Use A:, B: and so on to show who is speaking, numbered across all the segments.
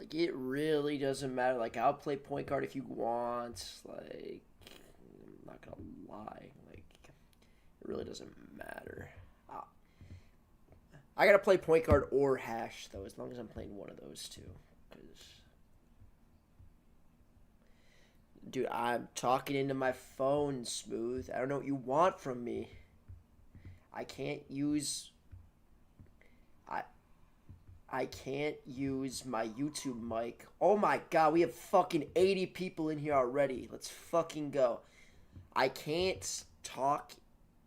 A: Like, it really doesn't matter. Like, I'll play point guard if you want. Like, I'm not gonna lie. Like, it really doesn't matter. I gotta play point guard or hash, though, as long as I'm playing one of those two. Because, dude, I'm talking into my phone, Smooth. I don't know what you want from me. I can't use... I I can't use my YouTube mic. Oh my god, we have fucking 80 people in here already. Let's fucking go. I can't talk,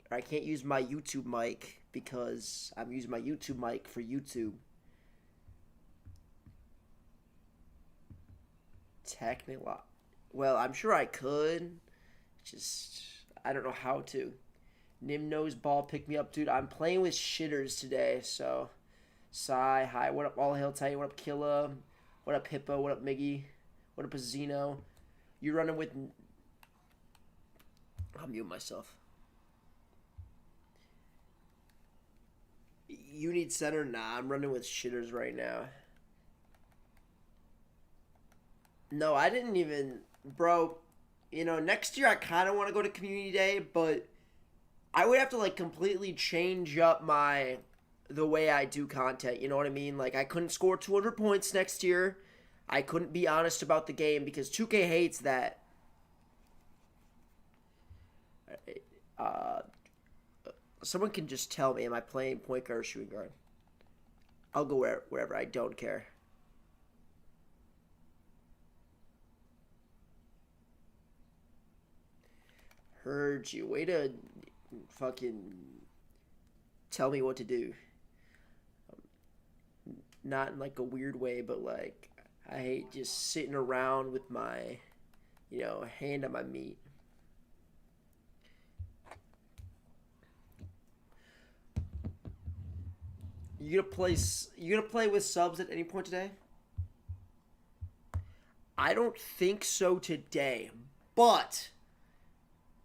A: or I can't use my YouTube mic because I'm using my YouTube mic for YouTube. Technically, well, I'm sure I could. Just, I don't know how to. Nimno's ball pick me up, dude. I'm playing with shitters today, so... Sai, hi, what up, All Hail Titan, what up, Killa, what up, Hippo, what up, Miggy, what up, Zeno. You running with... I'll mute myself. You need center? Nah, I'm running with shitters right now. No, I didn't even... Bro, you know, next year I kind of want to go to Community Day, but I would have to, like, completely change up the way I do content, you know what I mean? Like, I couldn't score 200 points next year. I couldn't be honest about the game because 2K hates that. Someone can just tell me, am I playing point guard or shooting guard? I'll go wherever. I don't care. Heard you. Way to fucking tell me what to do. Not in like a weird way, but like I hate just sitting around with my, hand on my meat. You gonna play with subs at any point today? I don't think so today, but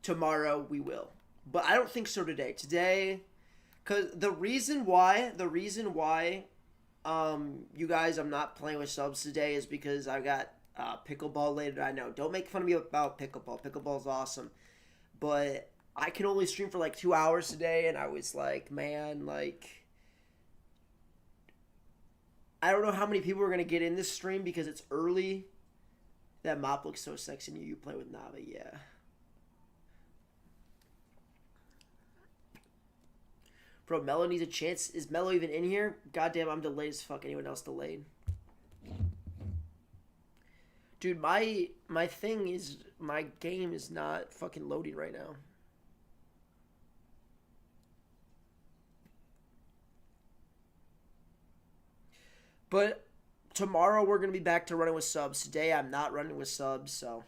A: tomorrow we will. But I don't think so today. Today, cause the reason why you guys, I'm not playing with subs today is because I got Pickleball later. I know. Don't make fun of me about Pickleball. Pickleball's awesome. But I can only stream for like 2 hours today, and I was like, man, like... I don't know how many people are going to get in this stream because it's early. That mop looks so sexy, and you play with Nava, yeah. Bro, Melo needs a chance. Is Melo even in here? Goddamn, I'm delayed as fuck. Anyone else delayed? Dude, my thing is... My game is not fucking loading right now. But tomorrow we're going to be back to running with subs. Today I'm not running with subs, so...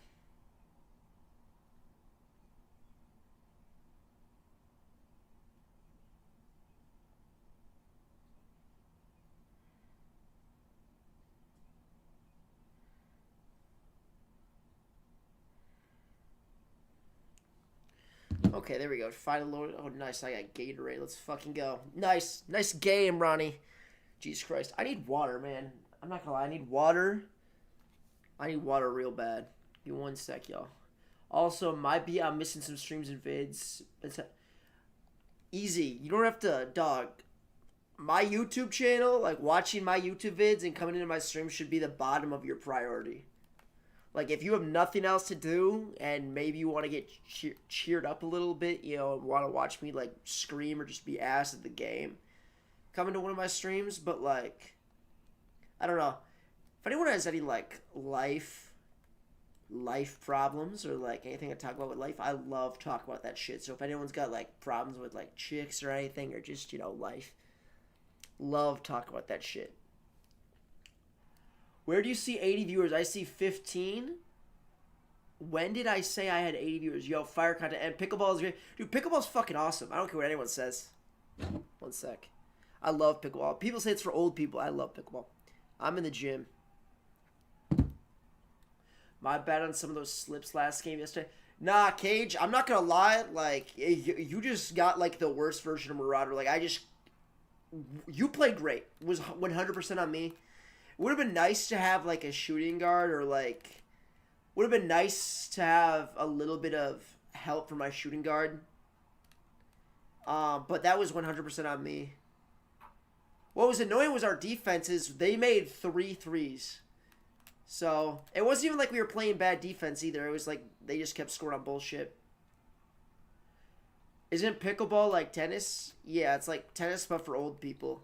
A: Okay, there we go. Finally loaded. Oh, nice. I got Gatorade. Let's fucking go. Nice. Nice game, Ronnie. Jesus Christ. I need water, man. I'm not gonna lie. I need water. I need water real bad. Give me 1 sec, y'all. Also, I'm missing some streams and vids. It's easy. You don't have to, dog. My YouTube channel, like watching my YouTube vids and coming into my stream should be the bottom of your priority. Like, if you have nothing else to do and maybe you want to get cheered up a little bit, want to watch me, like, scream or just be ass at the game, come into one of my streams. But, like, I don't know. If anyone has any, like, life problems or, like, anything to talk about with life, I love talking about that shit. So if anyone's got, like, problems with, like, chicks or anything or just, life, love talking about that shit. Where do you see 80 viewers? I see 15. When did I say I had 80 viewers? Yo, fire content. And Pickleball is great. Dude, Pickleball's fucking awesome. I don't care what anyone says. 1 sec. I love Pickleball. People say it's for old people. I love Pickleball. I'm in the gym. My bad on some of those slips last game yesterday. Nah, Cage, I'm not gonna lie. Like, you just got, like, the worst version of Marauder. Like, you played great. It was 100% on me. would have been nice to have like a shooting guard or like would have been nice to have a little bit of help for my shooting guard. But that was 100% on me. What was annoying was our defenses. They made 3 threes. So, it wasn't even like we were playing bad defense either. It was like they just kept scoring on bullshit. Isn't pickleball like tennis? Yeah, it's like tennis but for old people.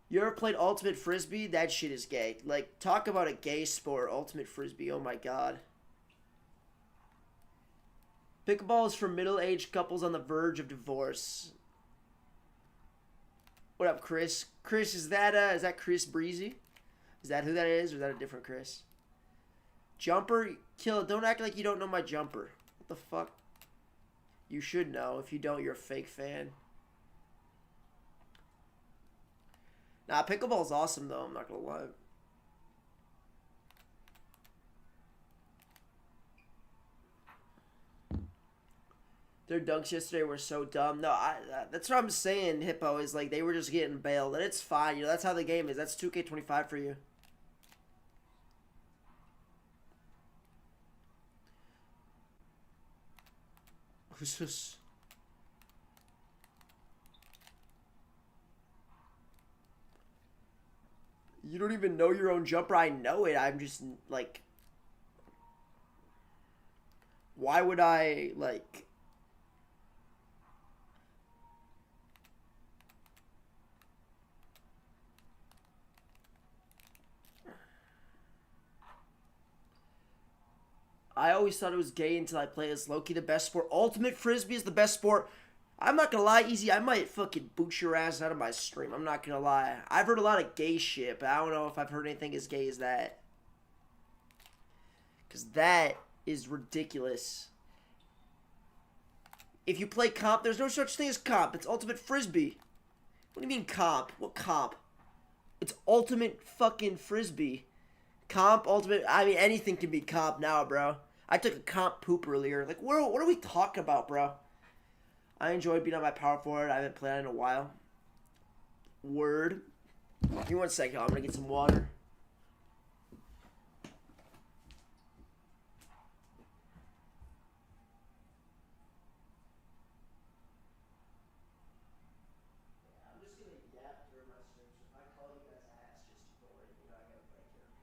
A: You ever played Ultimate Frisbee? That shit is gay. Like, talk about a gay sport. Ultimate Frisbee. Oh my god. Pickleball is for middle-aged couples on the verge of divorce. What up, Chris? Chris, is that Chris Breezy? Is that who that is, or is that a different Chris? Jumper? Kill it. Don't act like you don't know my jumper. What the fuck? You should know. If you don't, you're a fake fan. Nah, pickleball's awesome, though. I'm not gonna lie. Their dunks yesterday were so dumb. No, that's what I'm saying, Hippo, is like they were just getting bailed. And it's fine. You know, that's how the game is. That's 2K25 for you. Who's this? You don't even know your own jumper. I know it. I'm just, like... Why would I, like... I always thought it was gay until I played as Loki, the best sport. Ultimate Frisbee is the best sport. I'm not gonna lie, Easy, I might fucking boot your ass out of my stream. I'm not gonna lie. I've heard a lot of gay shit, but I don't know if I've heard anything as gay as that. Because that is ridiculous. If you play comp, there's no such thing as comp. It's Ultimate Frisbee. What do you mean comp? What comp? It's Ultimate fucking Frisbee. Comp, Ultimate, I mean, anything can be comp now, bro. I took a comp poop earlier. Like, what are we talking about, bro? I enjoyed being on my power forward. I haven't played on in a while. Word. Give me 1 second. I'm going to get some water. I'm just going to yap during my stream. So if I call you guys ass, just ignore it. You know, I got to play character.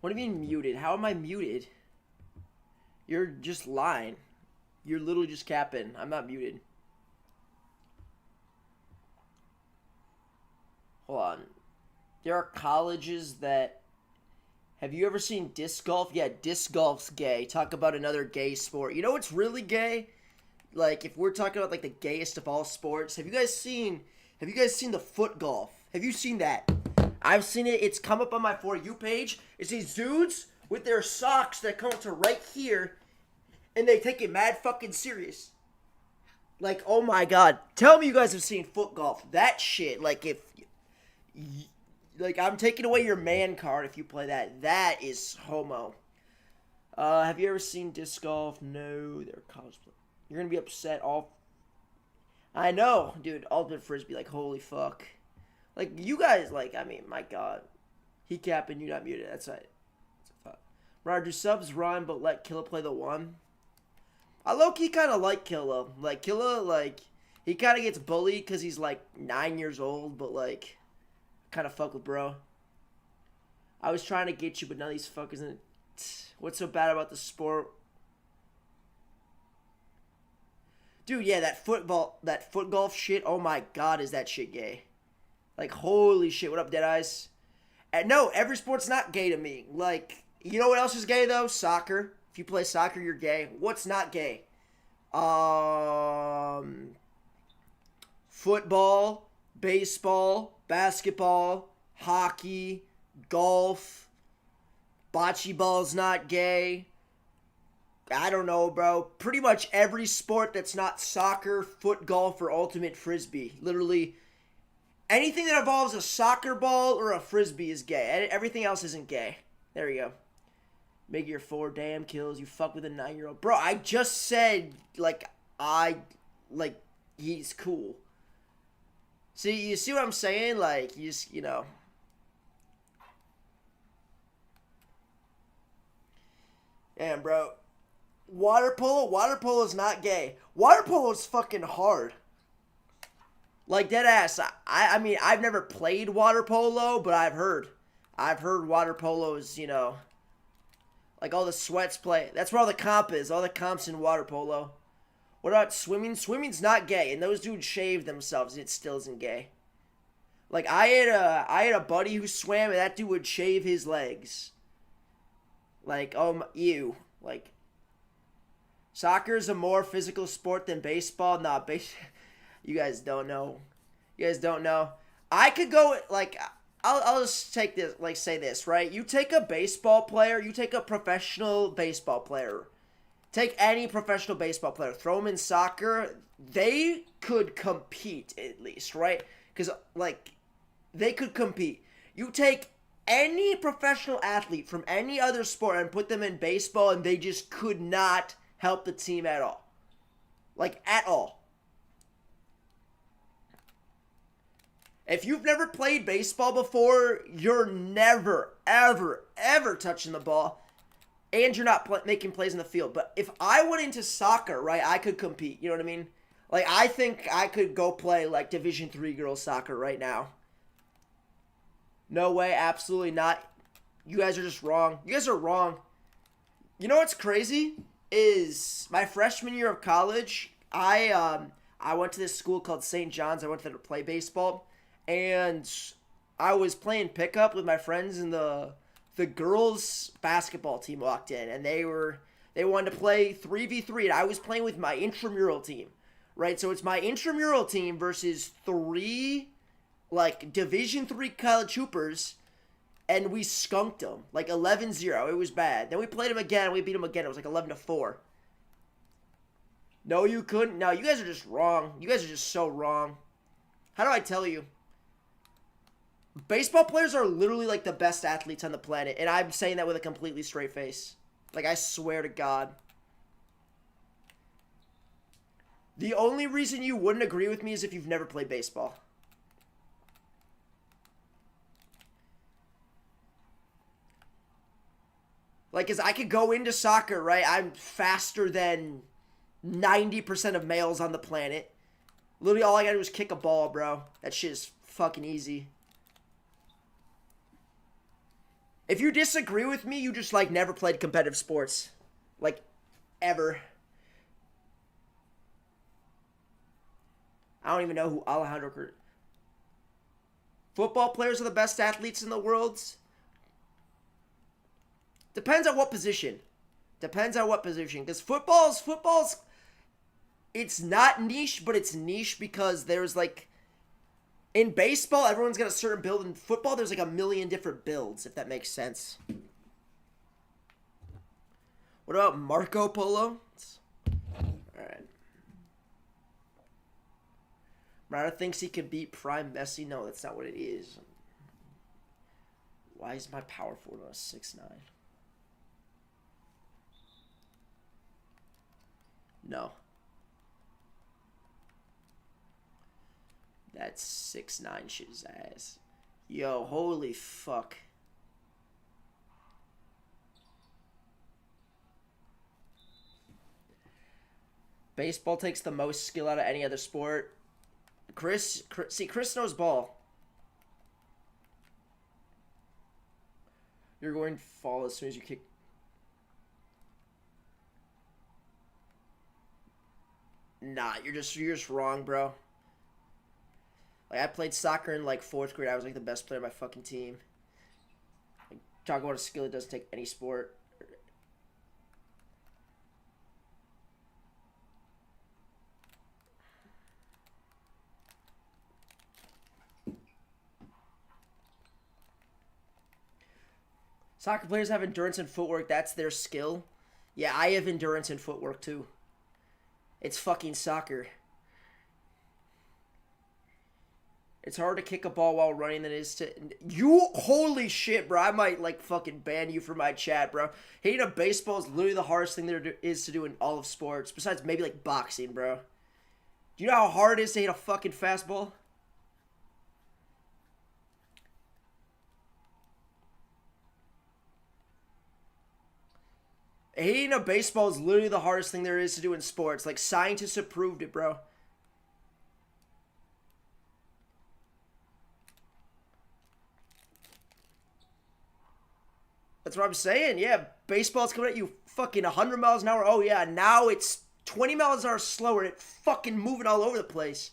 A: What do you mean muted? How am I muted? You're just lying. You're literally just capping. I'm not muted. Hold on. There are colleges that... Have you ever seen disc golf? Yeah, disc golf's gay. Talk about another gay sport. You know what's really gay? Like, if we're talking about, like, the gayest of all sports. Have you guys seen the foot golf? Have you seen that? I've seen it. It's come up on my For You page. It's these dudes with their socks that come to right here, and they take it mad fucking serious. Like, oh my god. Tell me you guys have seen foot golf. That shit, like, if... Like, I'm taking away your man card if you play that. That is homo. Have you ever seen disc golf? No, they're college players. You're gonna be upset all... I know, dude. Ultimate Frisbee, like, holy fuck. Like, you guys, like, I mean, my god. He capping, you not muted. That's right. That's a thought. Roger, do subs run, but let Killa play the one? I low-key kind of like Killa. Like, Killa, like, he kind of gets bullied because he's, like, 9 years old, but, like, kind of fuck with bro. I was trying to get you, but none of these fuckers in it. What's so bad about the sport? Dude, yeah, that foot golf shit, oh my god, is that shit gay. Like, holy shit. What up, Deadeyes? And no, every sport's not gay to me. Like, you know what else is gay, though? Soccer. If you play soccer, you're gay. What's not gay? football, baseball, basketball, hockey, golf, bocce ball's not gay. I don't know, bro. Pretty much every sport that's not soccer, foot golf, or ultimate frisbee. Literally anything that involves a soccer ball or a frisbee is gay. Everything else isn't gay. There you go. Make your 4 damn kills. You fuck with a 9-year-old. Bro, I just said, he's cool. See, you see what I'm saying? Like, you just, Damn, bro. Water polo is not gay. Water polo is fucking hard. Like, dead ass. I mean, I've never played water polo, but I've heard. I've heard water polo is, like all the sweats play. That's where all the comp is. All the comps in water polo. What about swimming? Swimming's not gay, and those dudes shave themselves, and it still isn't gay. Like, I had a buddy who swam, and that dude would shave his legs. Like, ew. Like, soccer is a more physical sport than baseball. Nah, you guys don't know. You guys don't know. I could go, like, I'll just take this, like, say this, right? You take a baseball player, you take a professional baseball player, take any professional baseball player, throw them in soccer, they could compete at least, right? Because, like, they could compete. You take any professional athlete from any other sport and put them in baseball, and they just could not help the team at all. Like, at all. If you've never played baseball before, you're never, ever, ever touching the ball, and you're not making plays in the field. But if I went into soccer, right, I could compete. You know what I mean? Like, I think I could go play, like, Division III girls soccer right now. No way, absolutely not. You guys are just wrong. You guys are wrong. You know what's crazy? Is my freshman year of college, I went to this school called St. John's. I went there to play baseball. And I was playing pickup with my friends, and the girls' basketball team walked in, and they wanted to play 3v3, and I was playing with my intramural team, right? So it's my intramural team versus 3, like, Division III college hoopers, and we skunked them, like 11-0. It was bad. Then we played them again, and we beat them again. It was like 11-4. No, you couldn't. No, you guys are just wrong. You guys are just so wrong. How do I tell you? Baseball players are literally, like, the best athletes on the planet, and I'm saying that with a completely straight face. Like, I swear to God. The only reason you wouldn't agree with me is if you've never played baseball. Like, because I could go into soccer, right? I'm faster than 90% of males on the planet. Literally, all I gotta do is kick a ball, bro. That shit is fucking easy. If you disagree with me, you just, like, never played competitive sports. Like, ever. I don't even know who Alejandro... Football players are the best athletes in the world? Depends on what position. Depends on what position. Because football's... It's not niche, but it's niche because there's, like... In baseball, everyone's got a certain build. In football, there's like a million different builds, if that makes sense. What about Marco Polo? Alright. Maradona thinks he can beat Prime Messi. No, that's not what it is. Why is my power forward on a 6'9"? No. That 6'9" shit is ass. Yo, holy fuck. Baseball takes the most skill out of any other sport. Chris knows ball. You're going to fall as soon as you kick. Nah, you're just wrong, bro. Like, I played soccer in, like, 4th grade. I was, like, the best player on my fucking team. Like, talk about a skill, it doesn't take any sport. Soccer players have endurance and footwork. That's their skill. Yeah, I have endurance and footwork too. It's fucking soccer. It's hard to kick a ball while running than it is to... You... Holy shit, bro. I might, like, fucking ban you from my chat, bro. Hitting a baseball is literally the hardest thing there is to do in all of sports. Besides maybe, like, boxing, bro. Do you know how hard it is to hit a fucking fastball? Hitting a baseball is literally the hardest thing there is to do in sports. Like, scientists have proved it, bro. That's what I'm saying. Yeah, baseball's coming at you fucking 100 miles an hour. Oh, yeah, now it's 20 miles an hour slower and it's fucking moving all over the place.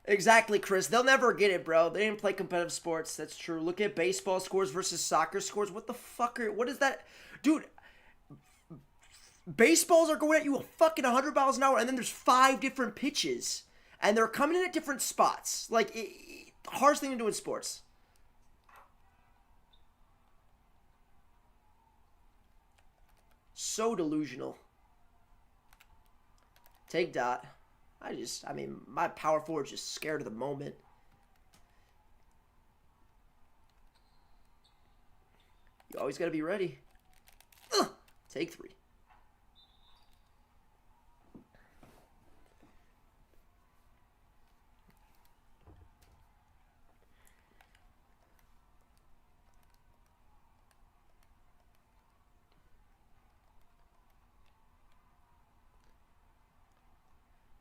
A: Exactly, Chris. They'll never get it, bro. They didn't play competitive sports. That's true. Look at baseball scores versus soccer scores. What the fuck are... What is that? Dude, baseballs are going at you a fucking 100 miles an hour, and then there's 5 different pitches. And they're coming in at different spots. Like, hardest thing to do in sports. So delusional. Take dot. I mean, my power forward's just scared of the moment. You always gotta be ready. Ugh. Take 3.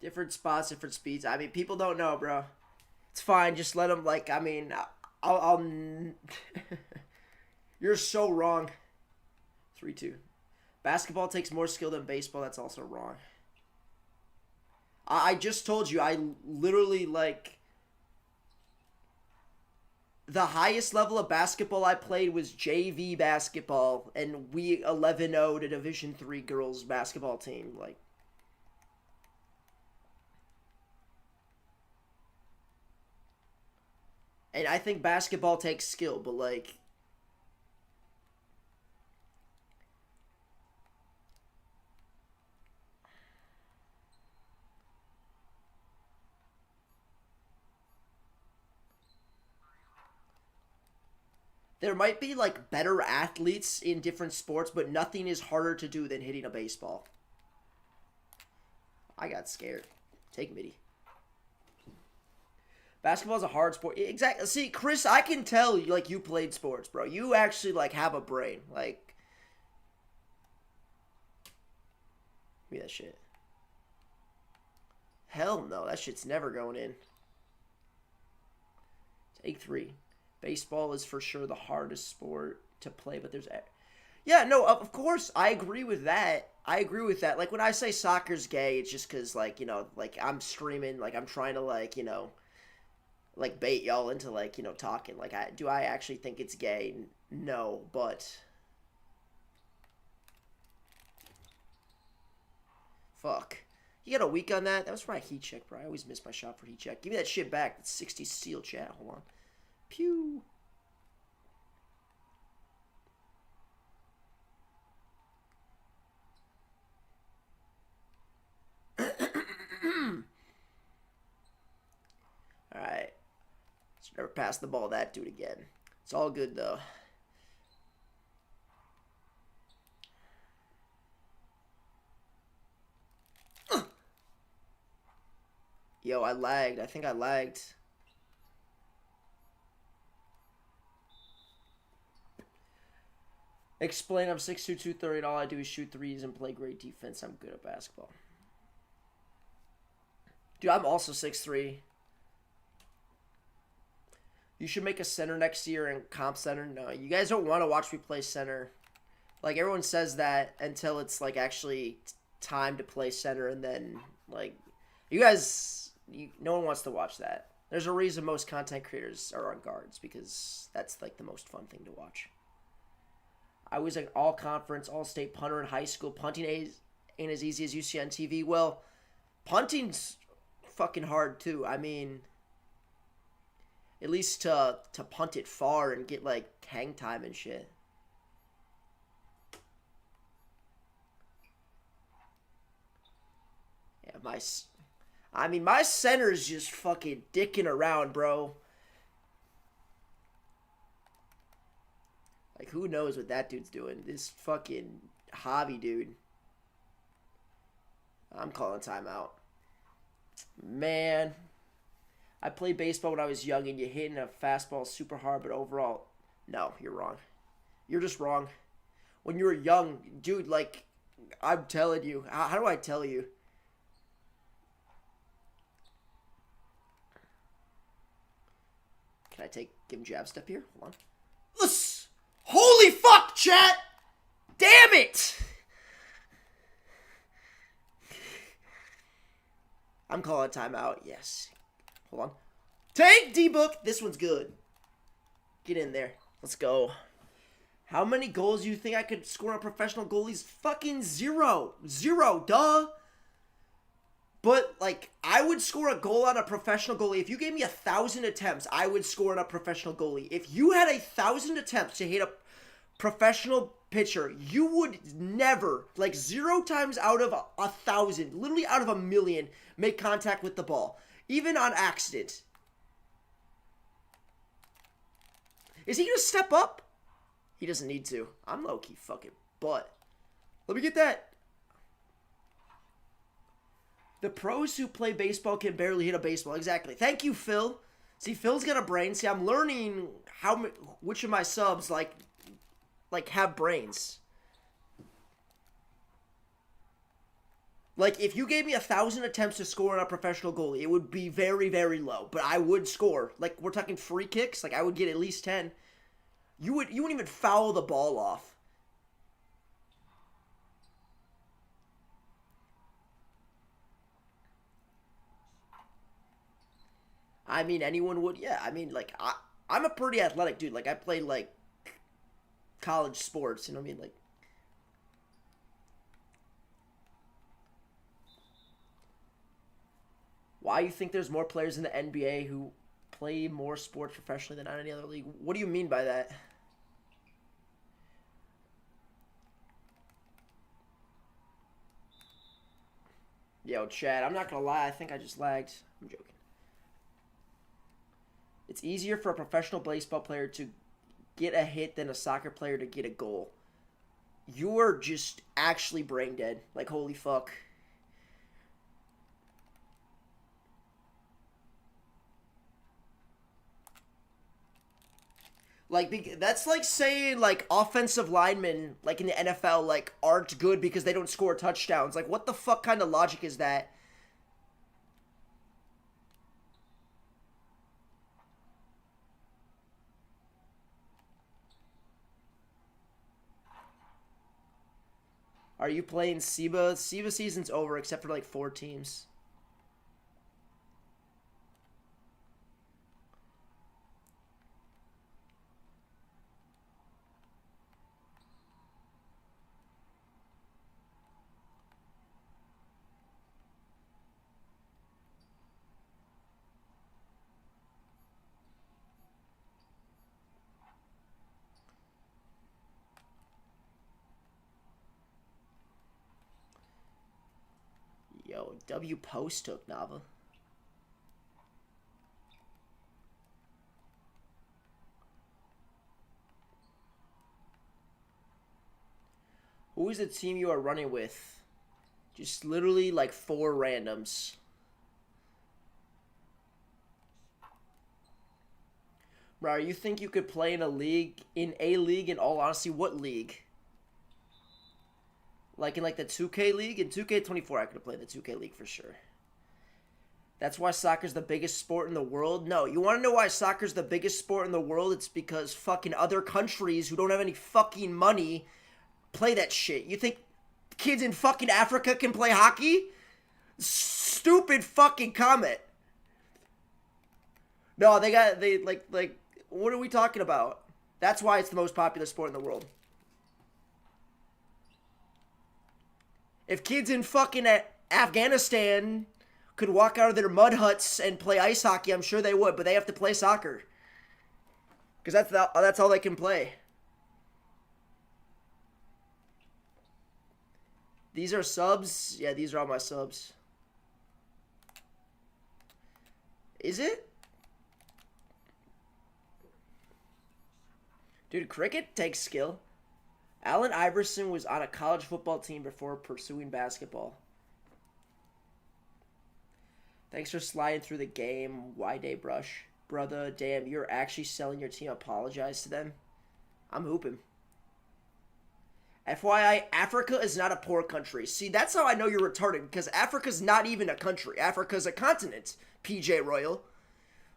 A: Different spots, different speeds. I mean, people don't know, bro. It's fine. Just let them, like, I mean, I'll You're so wrong. 3-2. Basketball takes more skill than baseball. That's also wrong. I just told you, I literally, like, the highest level of basketball I played was JV basketball, and we 11-0'd a Division III girls basketball team. Like, and I think basketball takes skill, but, like, there might be, like, better athletes in different sports, but nothing is harder to do than hitting a baseball. I got scared. Take midi. Basketball's a hard sport. Exactly. See, Chris, I can tell, like, you played sports, bro. You actually, like, have a brain. Like, give me that shit. Hell no. That shit's never going in. Take 3. Baseball is for sure the hardest sport to play, but there's... Yeah, no, of course, I agree with that. I agree with that. Like, when I say soccer's gay, it's just because, like, you know, like, I'm streaming, like, I'm trying to, like, you know, like, bait y'all into, like, you know, talking. Like, do I actually think it's gay? No, but... Fuck. You got a week on that? That was probably heat check, bro. I always miss my shot for heat check. Give me that shit back. That's 60 steel chat. Hold on. Pew. Alright. Let's never pass the ball to that dude again. It's all good, though. Yo, I lagged. I think I lagged. Explain, I'm 6'2", 230, and all I do is shoot threes and play great defense. I'm good at basketball. Dude, I'm also 6'3". You should make a center next year in comp center. No, you guys don't want to watch me play center. Like, everyone says that until it's, like, actually time to play center, and then, like, you guys, no one wants to watch that. There's a reason most content creators are on guards, because that's, like, the most fun thing to watch. I was an all-conference, all-state punter in high school. Punting ain't as easy as you see on TV. Well, punting's fucking hard too. I mean, at least to punt it far and get like hang time and shit. Yeah, my center's just fucking dicking around, bro. Like, who knows what that dude's doing? This fucking hobby dude. I'm calling timeout. Man, I played baseball when I was young, and you hitting a fastball super hard, but overall, no, you're wrong. You're just wrong. When you were young, dude, like, I'm telling you. How do I tell you? Can I give him jab step here? Hold on. Uss! Holy fuck, chat! Damn it! I'm calling timeout. Yes. Hold on. Take D-Book. This one's good. Get in there. Let's go. How many goals do you think I could score on professional goalies? Fucking 0. 0, duh. But, like, I would score a goal on a professional goalie. If you gave me 1,000 attempts, I would score on a professional goalie. If you had 1,000 attempts to hit a professional pitcher, you would never, like 0 times out of 1,000, literally out of 1,000,000, make contact with the ball. Even on accident. Is he going to step up? He doesn't need to. I'm low-key fucking butt. Let me get that. The pros who play baseball can barely hit a baseball. Exactly. Thank you, Phil. See, Phil's got a brain. See, I'm learning which of my subs, like have brains. Like, if you gave me 1,000 attempts to score on a professional goalie, it would be very, very low. But I would score. Like, we're talking free kicks. Like, I would get at least 10. You wouldn't even foul the ball off. I mean, anyone would. Yeah, I mean, like, I'm a pretty athletic dude. Like, I played, like, college sports. You know what I mean? Like, why you think there's more players in the NBA who play more sports professionally than any other league? What do you mean by that? Yo, Chad, I'm not going to lie. I think I just lagged. I'm joking. It's easier for a professional baseball player to get a hit than a soccer player to get a goal. You're just actually brain dead. Like, holy fuck. Like, that's like saying, like, offensive linemen, like, in the NFL, like, aren't good because they don't score touchdowns. Like, what the fuck kind of logic is that? Are you playing SEBA? SEBA season's over except for, like, 4 teams. Yo, W Post took Nava. Who is the team you are running with? Just literally like 4 randoms. Bro, you think you could play in a league, in all honesty? What league? Like in like the 2K league? In 2K24 I could have played the 2K league for sure. That's why soccer's the biggest sport in the world? No, you want to know why soccer's the biggest sport in the world? It's because fucking other countries who don't have any fucking money play that shit. You think kids in fucking Africa can play hockey? Stupid fucking comment. No, they what are we talking about? That's why it's the most popular sport in the world. If kids in fucking Afghanistan could walk out of their mud huts and play ice hockey, I'm sure they would, but they have to play soccer. Because that's all they can play. These are subs? Yeah, these are all my subs. Is it? Dude, cricket takes skill. Allen Iverson was on a college football team before pursuing basketball. Thanks for sliding through the game, Y-Day Brush. Brother, damn, you're actually selling your team. Apologize to them. I'm hooping. FYI, Africa is not a poor country. See, that's how I know you're retarded, because Africa's not even a country. Africa's a continent, PJ Royal.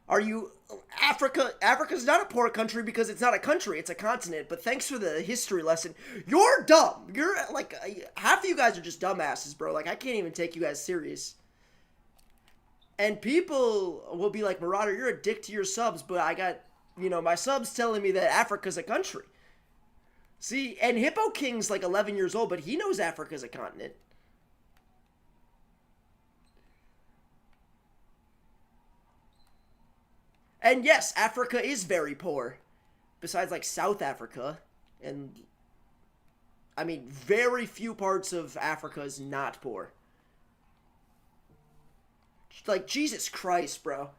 A: Are you... Africa's not a poor country because it's not a country, it's a continent. But thanks for the history lesson. You're dumb. You're, like, half of you guys are just dumbasses, bro. Like, I can't even take you guys serious. And people will be like, Marauder, you're a dick to your subs, but I got, my subs telling me that Africa's a country. See, and Hippo King's like 11 years old, but he knows Africa's a continent. And yes, Africa is very poor. Besides, like, South Africa. And, I mean, very few parts of Africa is not poor. Like, Jesus Christ, bro.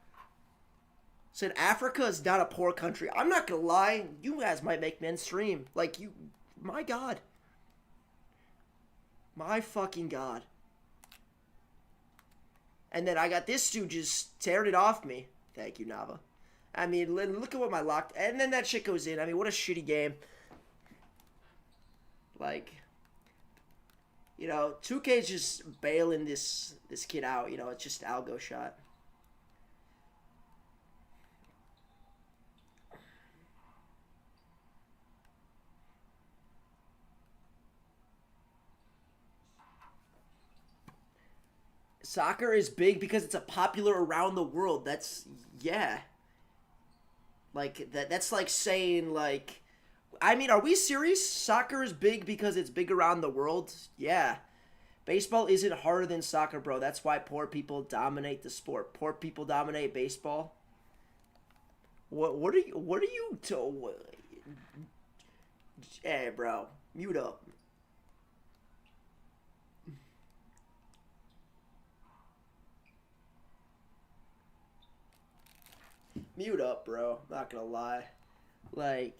A: Said Africa is not a poor country. I'm not gonna lie. You guys might make men stream. Like, you... My God. My fucking God. And then I got this dude just tearing it off me. Thank you, Nava. I mean, look at what my locked... And then that shit goes in. I mean, what a shitty game. Like... 2K's just bailing this kid out. It's just algo shot. Soccer is big because it's a popular around the world. That's... Yeah. Like, that's like saying, like... I mean, are we serious? Soccer is big because it's big around the world? Yeah. Baseball isn't harder than soccer, bro. That's why poor people dominate the sport. Poor people dominate baseball. What are you Hey, bro. Mute up. Mute up, bro. Not gonna lie. Like...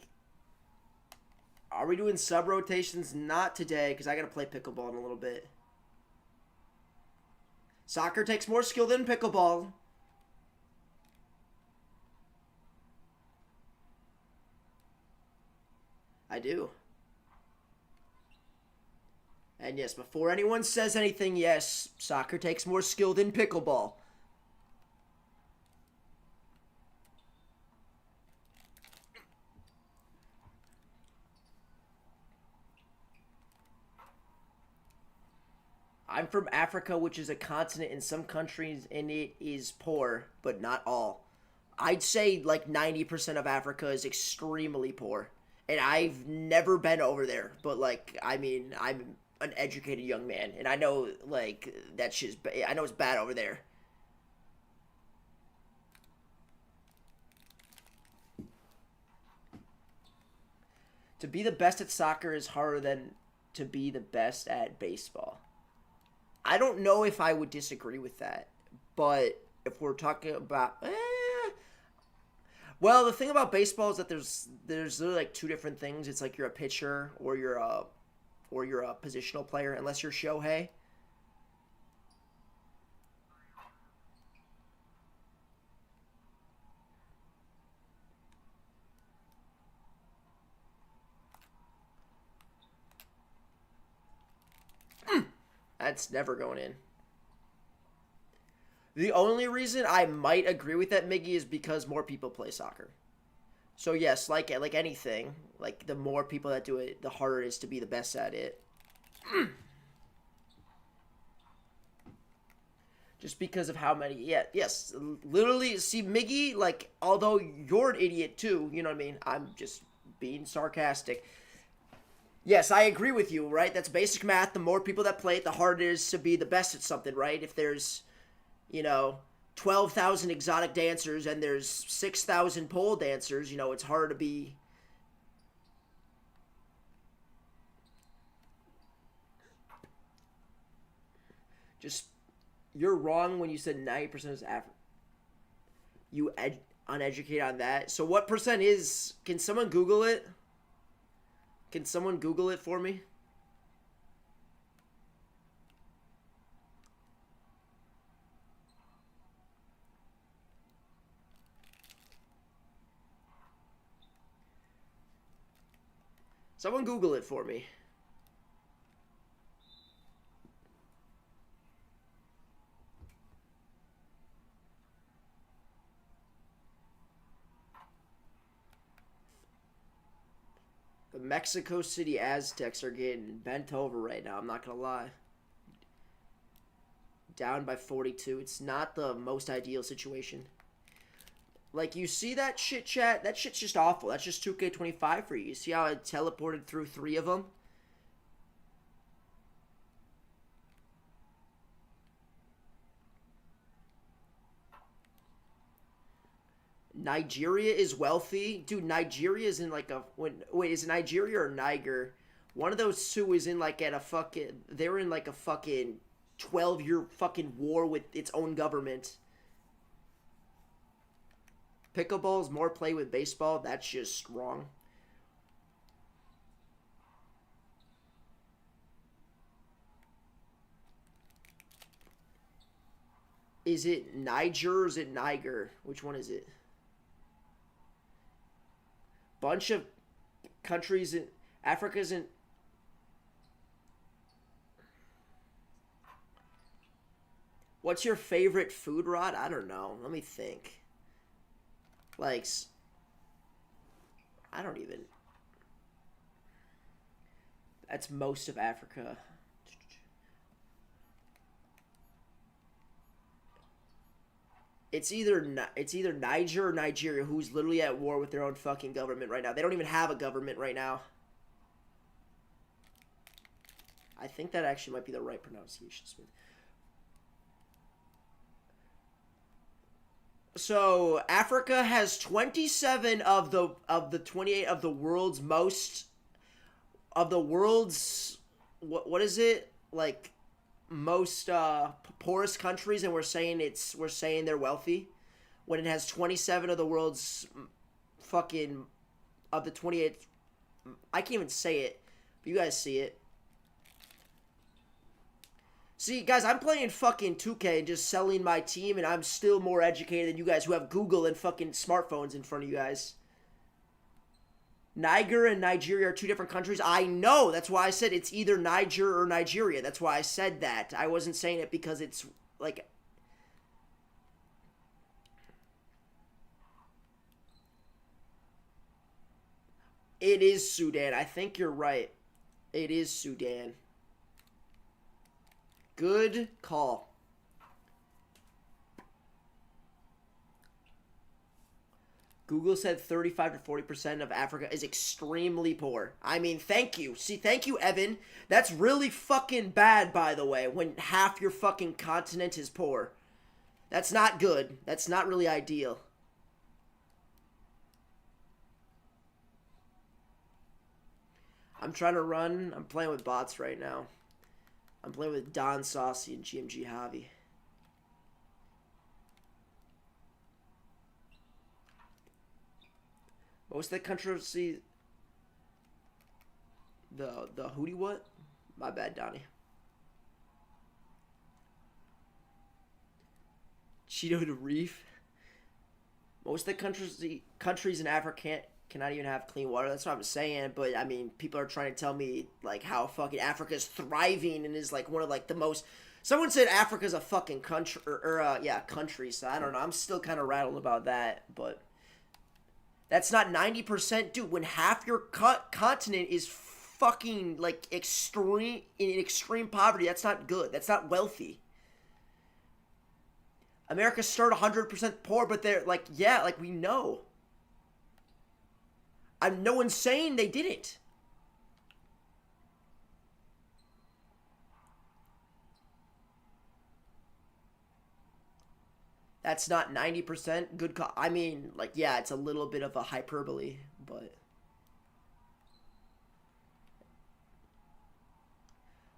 A: Are we doing sub rotations? Not today, because I gotta play pickleball in a little bit. Soccer takes more skill than pickleball. I do. And yes, before anyone says anything, yes, soccer takes more skill than pickleball. I'm from Africa, which is a continent in some countries, and it is poor, but not all. I'd say like 90% of Africa is extremely poor. And I've never been over there, but like, I mean, I'm an educated young man, and I know, like, that shit's, I know it's bad over there. To be the best at soccer is harder than to be the best at baseball. I don't know if I would disagree with that, but if we're talking about, well, the thing about baseball is that there's literally like two different things. It's like you're a pitcher or you're a positional player, unless you're Shohei. That's never going in. The only reason I might agree with that, Miggy, is because more people play soccer. So yes, like anything, like the more people that do it, the harder it is to be the best at it. Just because of how many, yeah, yes, literally, see, Miggy, like, although you're an idiot too, you know what I mean? I'm just being sarcastic. Yes, I agree with you, right? That's basic math. The more people that play it, the harder it is to be the best at something, right? If there's, you know, 12,000 exotic dancers and there's 6,000 pole dancers, it's hard to be. Just, you're wrong when you said 90% is African. Uneducated on that. So what percent is, can someone Google it? Can someone Google it for me? Someone Google it for me. The Mexico City Aztecs are getting bent over right now. I'm not going to lie. Down by 42. It's not the most ideal situation. Like, you see that shit, chat? That shit's just awful. That's just 2K25 for you. You see how I teleported through 3 of them? Nigeria is wealthy. Dude, Nigeria is in like a... Wait, is it Nigeria or Niger? One of those two is in like at a fucking... They're in like a fucking 12-year fucking war with its own government. Pickleball is more play with baseball. That's just wrong. Is it Niger or is it Niger? Which one is it? Bunch of countries in Africa's in. What's your favorite food, Rod? I don't know. Let me think. Like, I don't even. That's most of Africa. It's either Niger or Nigeria, who's literally at war with their own fucking government right now. They don't even have a government right now. I think that actually might be the right pronunciation, Smith. So Africa has 27 of the 28 of the world's most of the world's what is it, like, most poorest countries, and we're saying they're wealthy when it has 27 of the world's fucking of the 28. I can't even say it, but you guys see it. See, guys, I'm playing fucking 2K and just selling my team, and I'm still more educated than you guys who have Google and fucking smartphones in front of you guys. Niger and Nigeria are two different countries. I know. That's why I said it's either Niger or Nigeria. That's why I said that. I wasn't saying it because it's like... It is Sudan. I think you're right. It is Sudan. Good call. Google said 35 to 40% of Africa is extremely poor. I mean, thank you. See, thank you, Evan. That's really fucking bad, by the way, when half your fucking continent is poor. That's not good. That's not really ideal. I'm trying to run. I'm playing with bots right now. I'm playing with Don Saucy and GMG Javi. Most of the controversy... The hootie what? My bad, Donnie. Cheeto to Reef. Most of the countries in Africa cannot even have clean water. That's what I'm saying. But I mean, people are trying to tell me like how fucking Africa is thriving and is like one of like the most. Someone said Africa's a fucking country yeah, country. So I don't know. I'm still kind of rattled about that, but that's not 90%, dude. When half your continent is fucking like extreme poverty, that's not good. That's not wealthy. America started 100% poor, but they're like, yeah, like we know. No one's saying they didn't. That's not 90% good. I mean, like, yeah, it's a little bit of a hyperbole, but.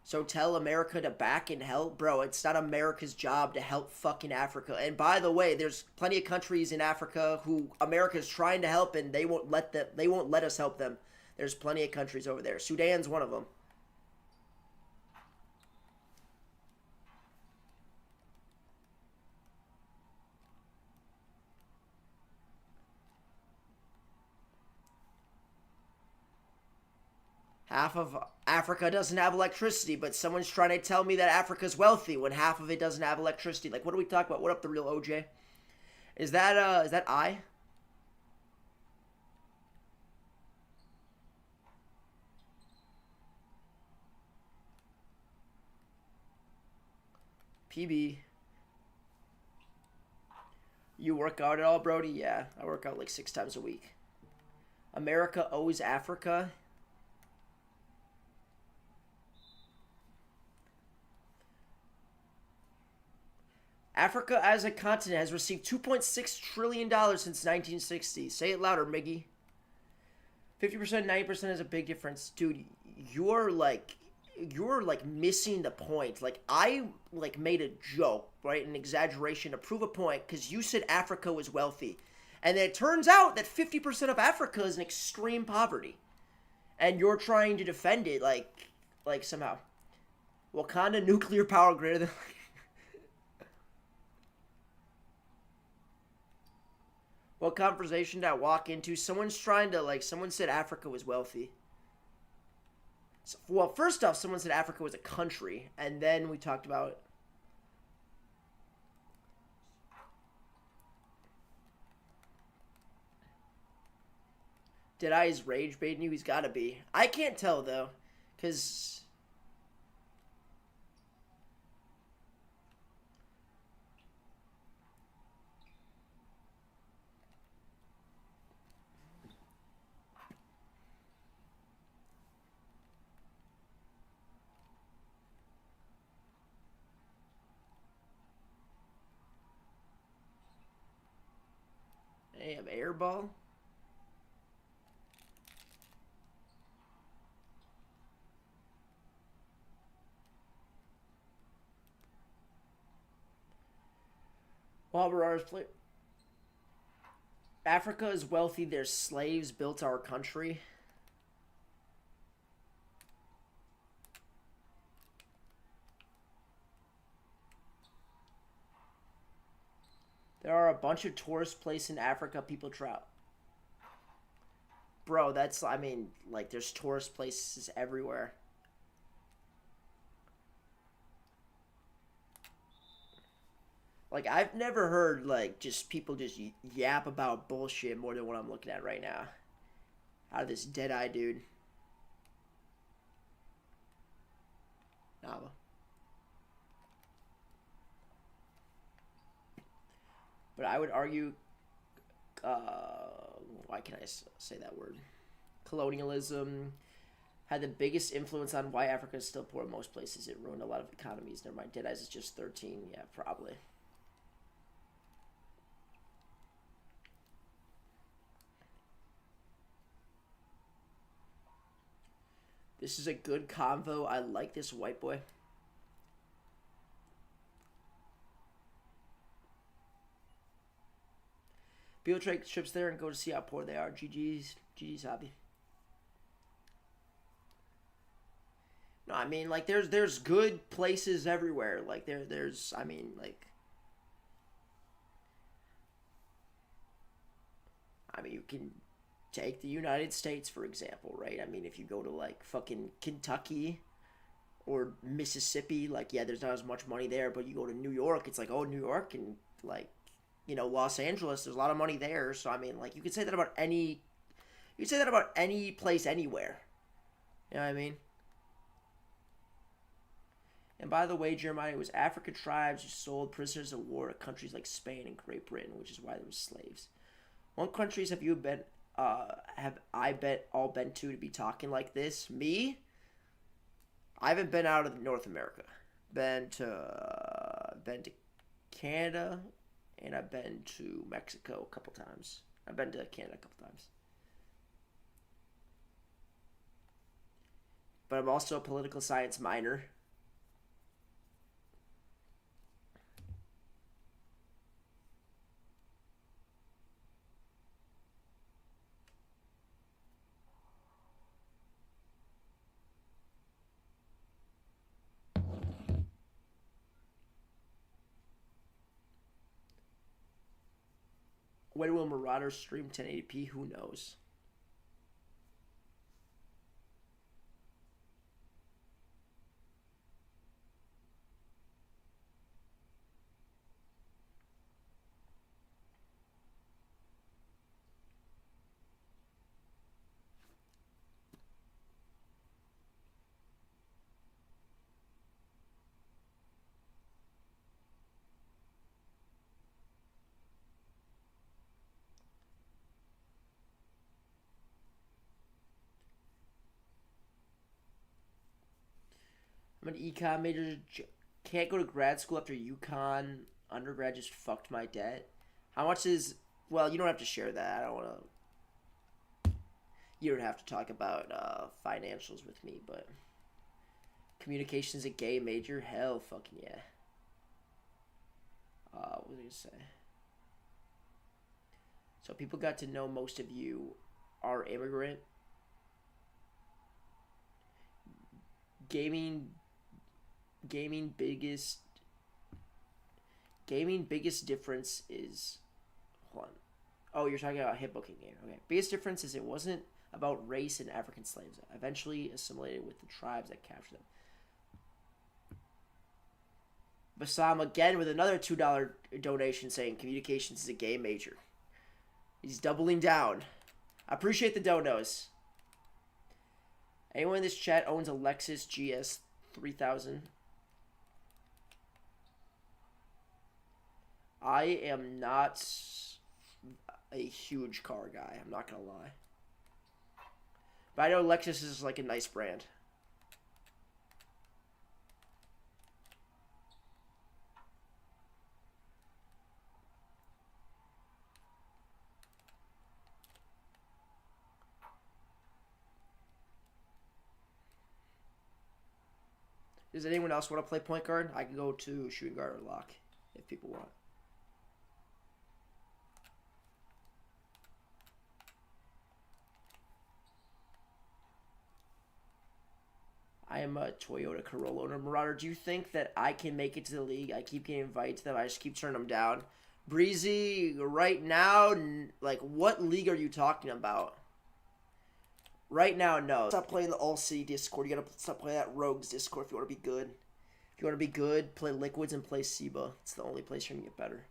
A: So tell America to back and help, bro. It's not America's job to help fucking Africa. And by the way, there's plenty of countries in Africa who America's trying to help, and they won't let us help them. There's plenty of countries over there. Sudan's one of them. Half of Africa doesn't have electricity, but someone's trying to tell me that Africa's wealthy when half of it doesn't have electricity. Like, what do we talk about? What up, the real OJ? Is that I? PB. You work out at all, Brody? Yeah, I work out like 6 times a week. America owes Africa. Africa as a continent has received $2.6 trillion since 1960. Say it louder, Miggy. 50%, 90% is a big difference. Dude, you're like you're like missing the point. Like I like made a joke, right? An exaggeration to prove a point cuz you said Africa was wealthy. And then it turns out that 50% of Africa is in extreme poverty. And you're trying to defend it like somehow. Wakanda nuclear power greater than what conversation did I walk into? Someone's trying to someone said Africa was wealthy. So, well, first off, someone said Africa was a country, and then we talked about. Did I is rage baiting you? He's got to be. I can't tell though, cause. Damn, airball. While we're ours, Africa is wealthy. Their slaves built our country. There are a bunch of tourist places in Africa people travel. Bro, that's, I mean, like, there's tourist places everywhere. Like, I've never heard, like, just people just yap about bullshit more than what I'm looking at right now. Out of this dead-eye dude. Nava. But I would argue, why can I say that word? Colonialism had the biggest influence on why Africa is still poor in most places. It ruined a lot of economies. Never mind. Dead Eyes is just 13. Yeah, probably. This is a good convo. I like this white boy. People take trips there and go to see how poor they are. GG's hobby. No, I mean like there's good places everywhere. Like there's I mean like I mean you can take the United States for example, right? I mean if you go to like fucking Kentucky or Mississippi, like yeah, there's not as much money there, but you go to New York, it's like oh New York and like Los Angeles, there's a lot of money there. So I mean, like you could say that about any place anywhere. You know what I mean? And by the way, Jeremiah, it was African tribes who sold prisoners of war to countries like Spain and Great Britain, which is why there were slaves. What countries have you been? Have I bet all been to be talking like this? Me? I haven't been out of North America. Been to Canada, and I've been to Mexico a couple times. I've been to Canada a couple times. But I'm also a political science minor. When will Marauder stream 1080p? Who knows? I'm an econ major. Can't go to grad school after UConn. Undergrad just fucked my debt. How much is... Well, you don't have to share that. I don't want to... You don't have to talk about financials with me, but... Communications a gay major? Hell fucking yeah. What was I going to say? So people got to know most of you are immigrant. Gaming biggest difference is, hold on. Oh, you're talking about a hitbooking game. Okay. Biggest difference is it wasn't about race and African slaves. Eventually assimilated with the tribes that captured them. Bassam again with another $2 donation saying communications is a game major. He's doubling down. I appreciate the donos. Anyone in this chat owns a Lexus GS 3000? I am not a huge car guy. I'm not going to lie. But I know Lexus is like a nice brand. Does anyone else want to play point guard? I can go to shooting guard or lock if people want. I am a Toyota Corolla owner. Marauder, do you think that I can make it to the league? I keep getting invited to them. I just keep turning them down. Breezy, right now, like, what league are you talking about? Right now, no. Stop playing the All-City Discord. You gotta stop playing that Rogues Discord if you want to be good. If you want to be good, play Liquids and play SIBA. It's the only place you're going to get better.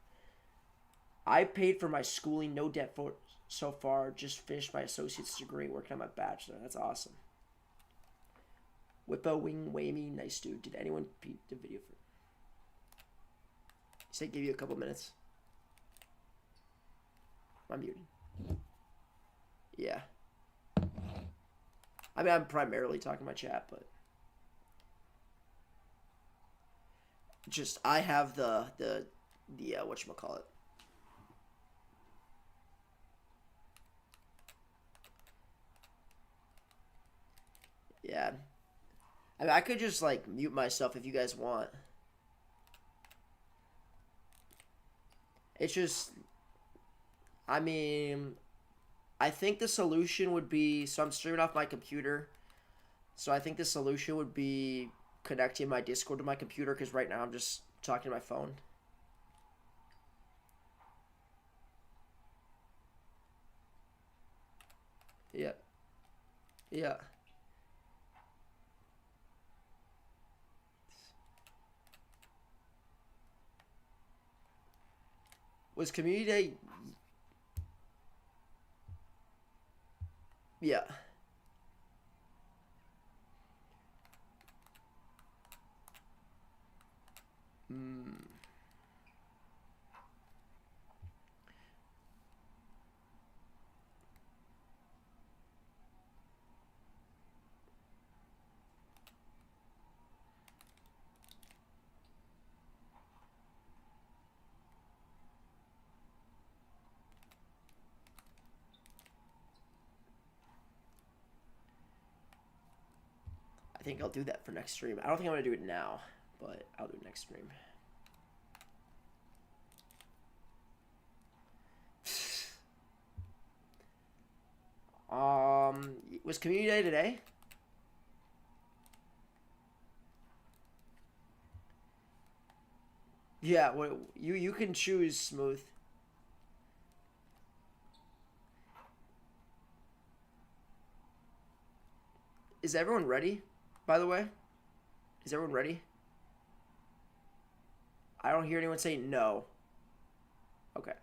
A: I paid for my schooling, no debt for so far. Just finished my associate's degree, working on my bachelor. That's awesome. Whippo Wing Wamey, nice dude. Did anyone beat the video for? He said give you a couple minutes. I'm muted. Yeah. I mean, I'm primarily talking to my chat, but just I have the whatchamacallit. Yeah. I mean, I could just like mute myself if you guys want. It's just, I mean, I think the solution would be, so I'm streaming off my computer. So I think the solution would be connecting my Discord to my computer, because right now I'm just talking to my phone. Yeah. Yeah. Was community day? Yeah. I think I'll do that for next stream. I don't think I'm going to do it now, but I'll do it next stream. Was community day today? Yeah, well, you can choose Smooth. Is everyone ready, by the way? Is everyone ready? I don't hear anyone say no. Okay.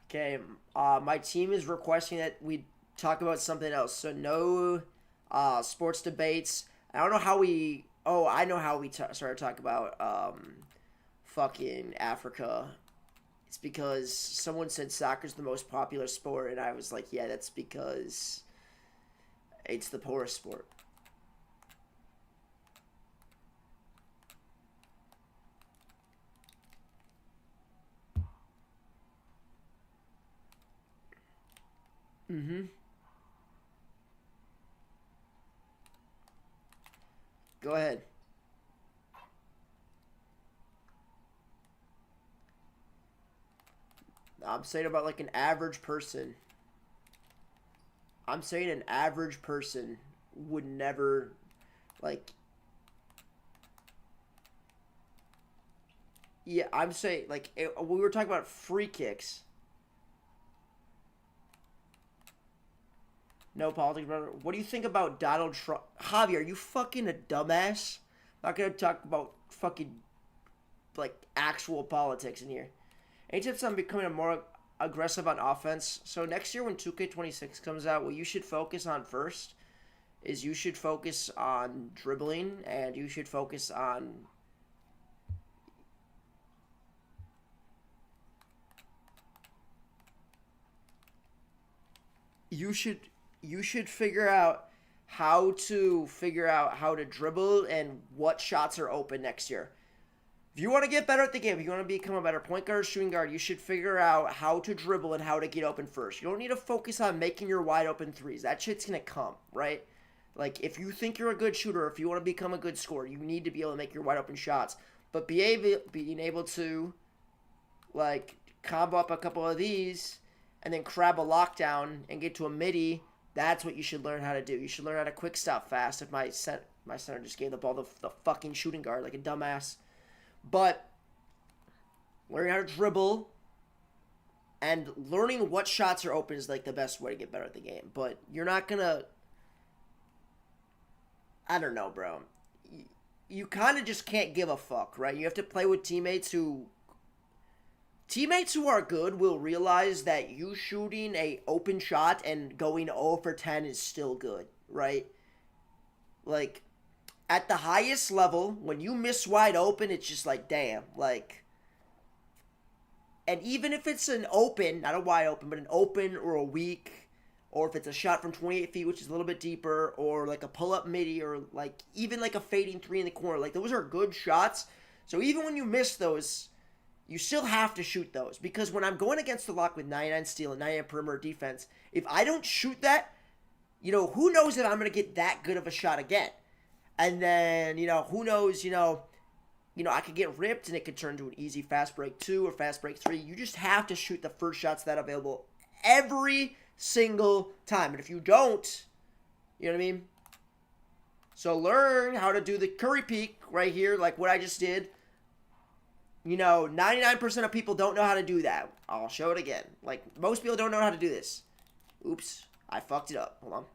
A: Okay, my team is requesting that we talk about something else. So no sports debates. I don't know how we... Oh, I know how we started talking about fucking Africa. It's because someone said soccer's the most popular sport, and I was like, yeah, that's because it's the poorest sport. Mm-hmm. Go ahead. I'm saying about like an average person. I'm saying an average person would never, like... Yeah, I'm saying, like, we were talking about free kicks. No politics, brother. What do you think about Donald Trump? Javi, are you fucking a dumbass? I'm not gonna talk about fucking, like, actual politics in here. Any tips on becoming a more aggressive on offense? So next year when 2K26 comes out, what you should focus on first is you should focus on dribbling, and you should focus on... You should figure out how to dribble and what shots are open next year. If you want to get better at the game, if you want to become a better point guard or shooting guard, you should figure out how to dribble and how to get open first. You don't need to focus on making your wide open threes. That shit's going to come, right? Like, if you think you're a good shooter, if you want to become a good scorer, you need to be able to make your wide open shots. But being able to, like, combo up a couple of these and then crab a lockdown and get to a midi, that's what you should learn how to do. You should learn how to quick stop fast. If my center just gave the ball to the fucking shooting guard like a dumbass. But learning how to dribble and learning what shots are open is like the best way to get better at the game. But you're not gonna... I don't know, bro. You kind of just can't give a fuck, right? You have to play with teammates who are good will realize that you shooting a open shot and going 0 for 10 is still good, right? Like, at the highest level, when you miss wide open, it's just like, damn, like... And even if it's an open, not a wide open, but an open or a weak, or if it's a shot from 28 feet, which is a little bit deeper, or like a pull-up midi, or like even like a fading three in the corner, like those are good shots. So even when you miss those, you still have to shoot those. Because when I'm going against the lock with 99 steal and 99 perimeter defense, if I don't shoot that, you know, who knows if I'm going to get that good of a shot again. And then, you know, who knows, I could get ripped and it could turn to an easy fast break 2 or fast break 3. You just have to shoot the first shots that are available every single time. And if you don't, you know what I mean? So learn how to do the curry peek right here, like what I just did. 99% of people don't know how to do that. I'll show it again. Like, most people don't know how to do this. Oops, I fucked it up. Hold on.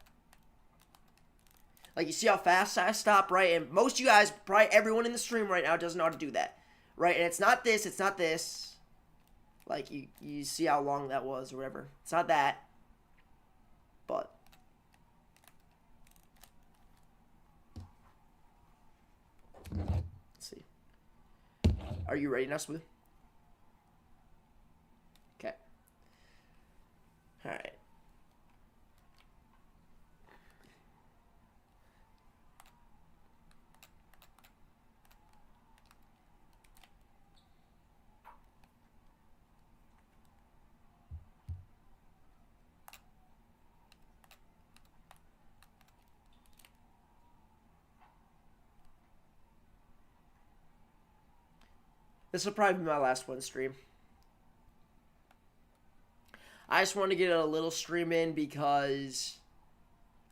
A: Like, you see how fast I stop, right? And most of you guys, probably everyone in the stream right now doesn't know how to do that, right? And it's not this, it's not this. Like, you see how long that was or whatever. It's not that. But let's see. Are you ready now, Smooth? Okay. All right. This will probably be my last one stream. I just want to get a little stream in because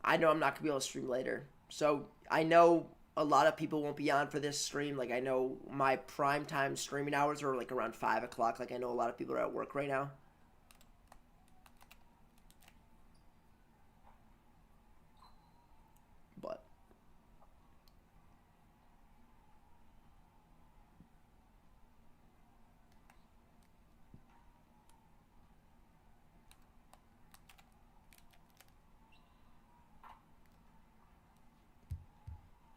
A: I know I'm not gonna be able to stream later. So I know a lot of people won't be on for this stream. Like I know my prime time streaming hours are like around 5 o'clock. Like I know a lot of people are at work right now. But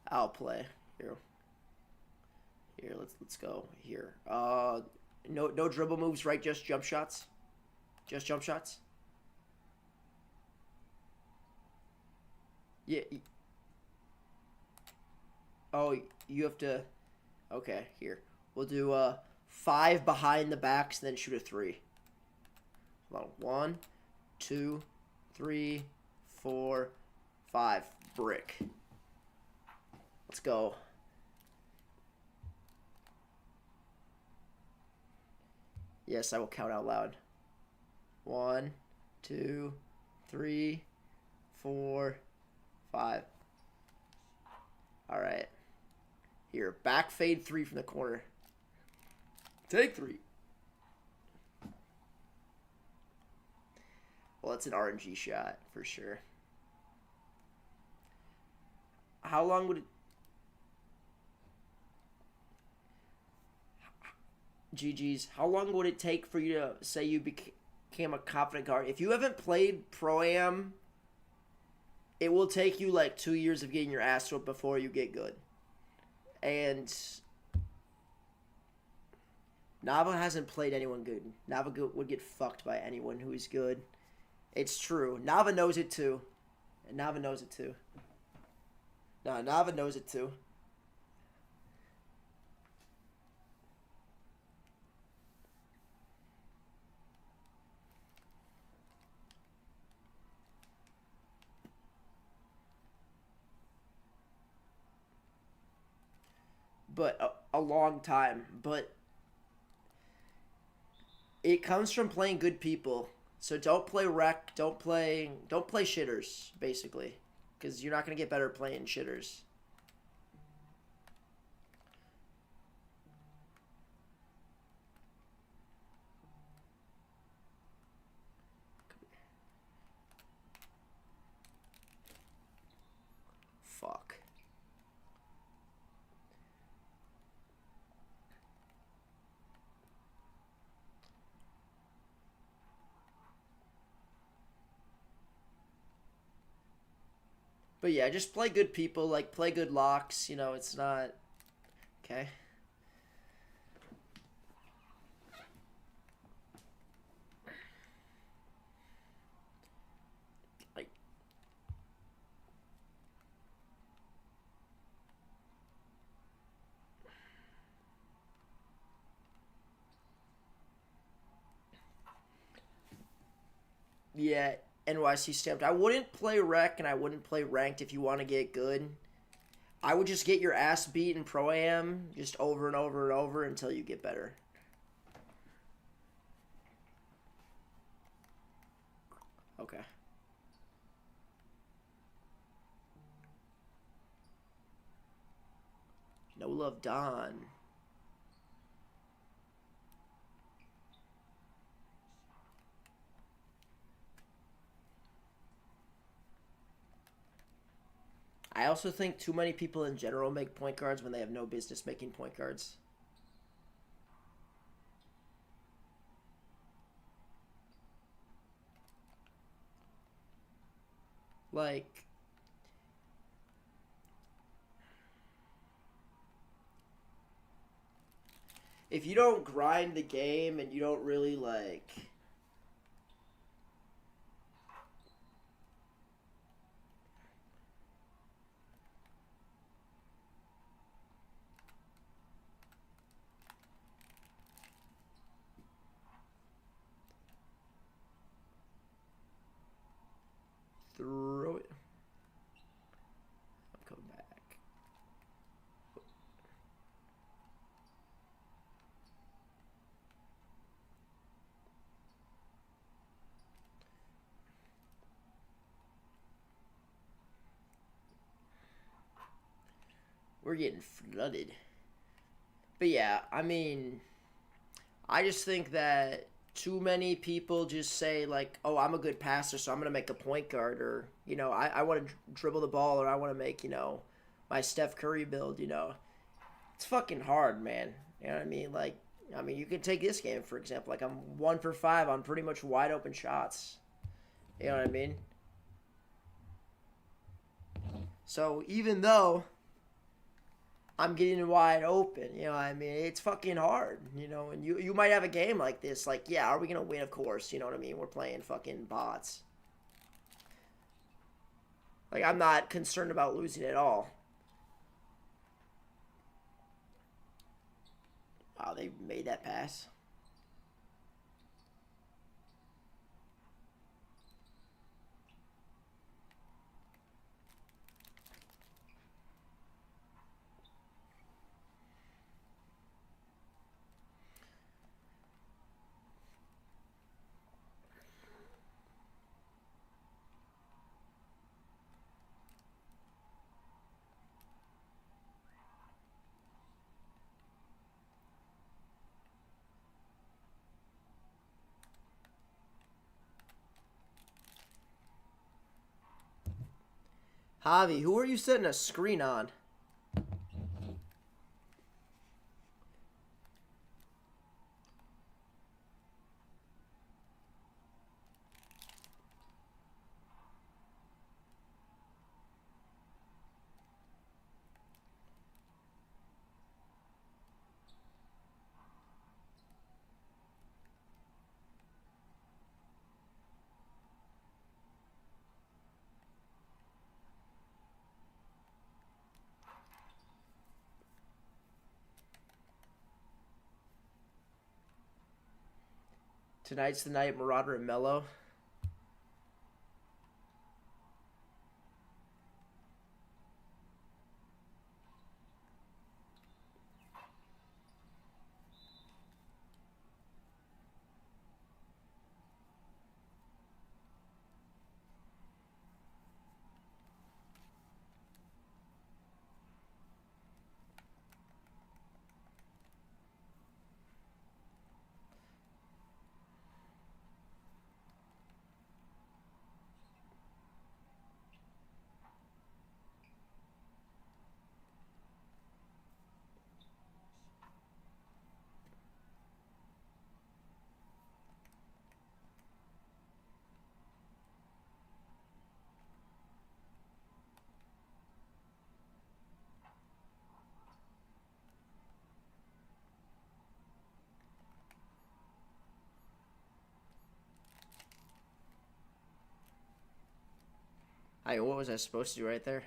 A: I'll play here. Here, let's go here. No dribble moves, right? Just jump shots. Just jump shots. Yeah. Oh, you have to. Okay, here we'll do 5 behind the backs, and then shoot a 3. Hold on. 1, 2, 3, 4, 5. Brick. Let's go. Yes, I will count out loud. 1, 2, 3, 4, 5. All right. Here, back fade 3 from the corner. Take 3. Well, it's an RNG shot for sure. How long would it... GG's. How long would it take for you to say you became a confident guard? If you haven't played Pro-Am, it will take you like 2 years of getting your ass whooped before you get good. And Nava hasn't played anyone good. Nava would get fucked by anyone who is good. It's true. Nava knows it too. And Nava knows it too. No, Nava knows it too. But a long time. But it comes from playing good people. So don't play wreck. Don't play shitters, basically, because you're not gonna get better playing shitters. Fuck. But yeah, just play good people, like play good locks, you know, it's not okay. Like yeah, NYC stamped. I wouldn't play rec and I wouldn't play ranked if you want to get good. I would just get your ass beat in Pro-Am just over and over and over until you get better. Okay. No love Don. I also think too many people in general make point guards when they have no business making point guards. Like, if you don't grind the game and you don't really, like... Throw it. I'm coming back. We're getting flooded. But yeah, I mean, I just think that too many people just say like, "Oh, I'm a good passer, so I'm gonna make a point guard," or I want to dribble the ball, or I want to make my Steph Curry build. It's fucking hard, man. You know what I mean? Like, you can take this game for example. Like, I'm 1 for 5 on pretty much wide open shots. You know what I mean? So even though I'm getting wide open. It's fucking hard. And you might have a game like this. Like, yeah, are we gonna win? Of course. You know what I mean? We're playing fucking bots. Like, I'm not concerned about losing at all. Wow, they made that pass. Javi, who are you setting a screen on? Tonight's the night, Marauder and Mello. Hey, what was I supposed to do right there?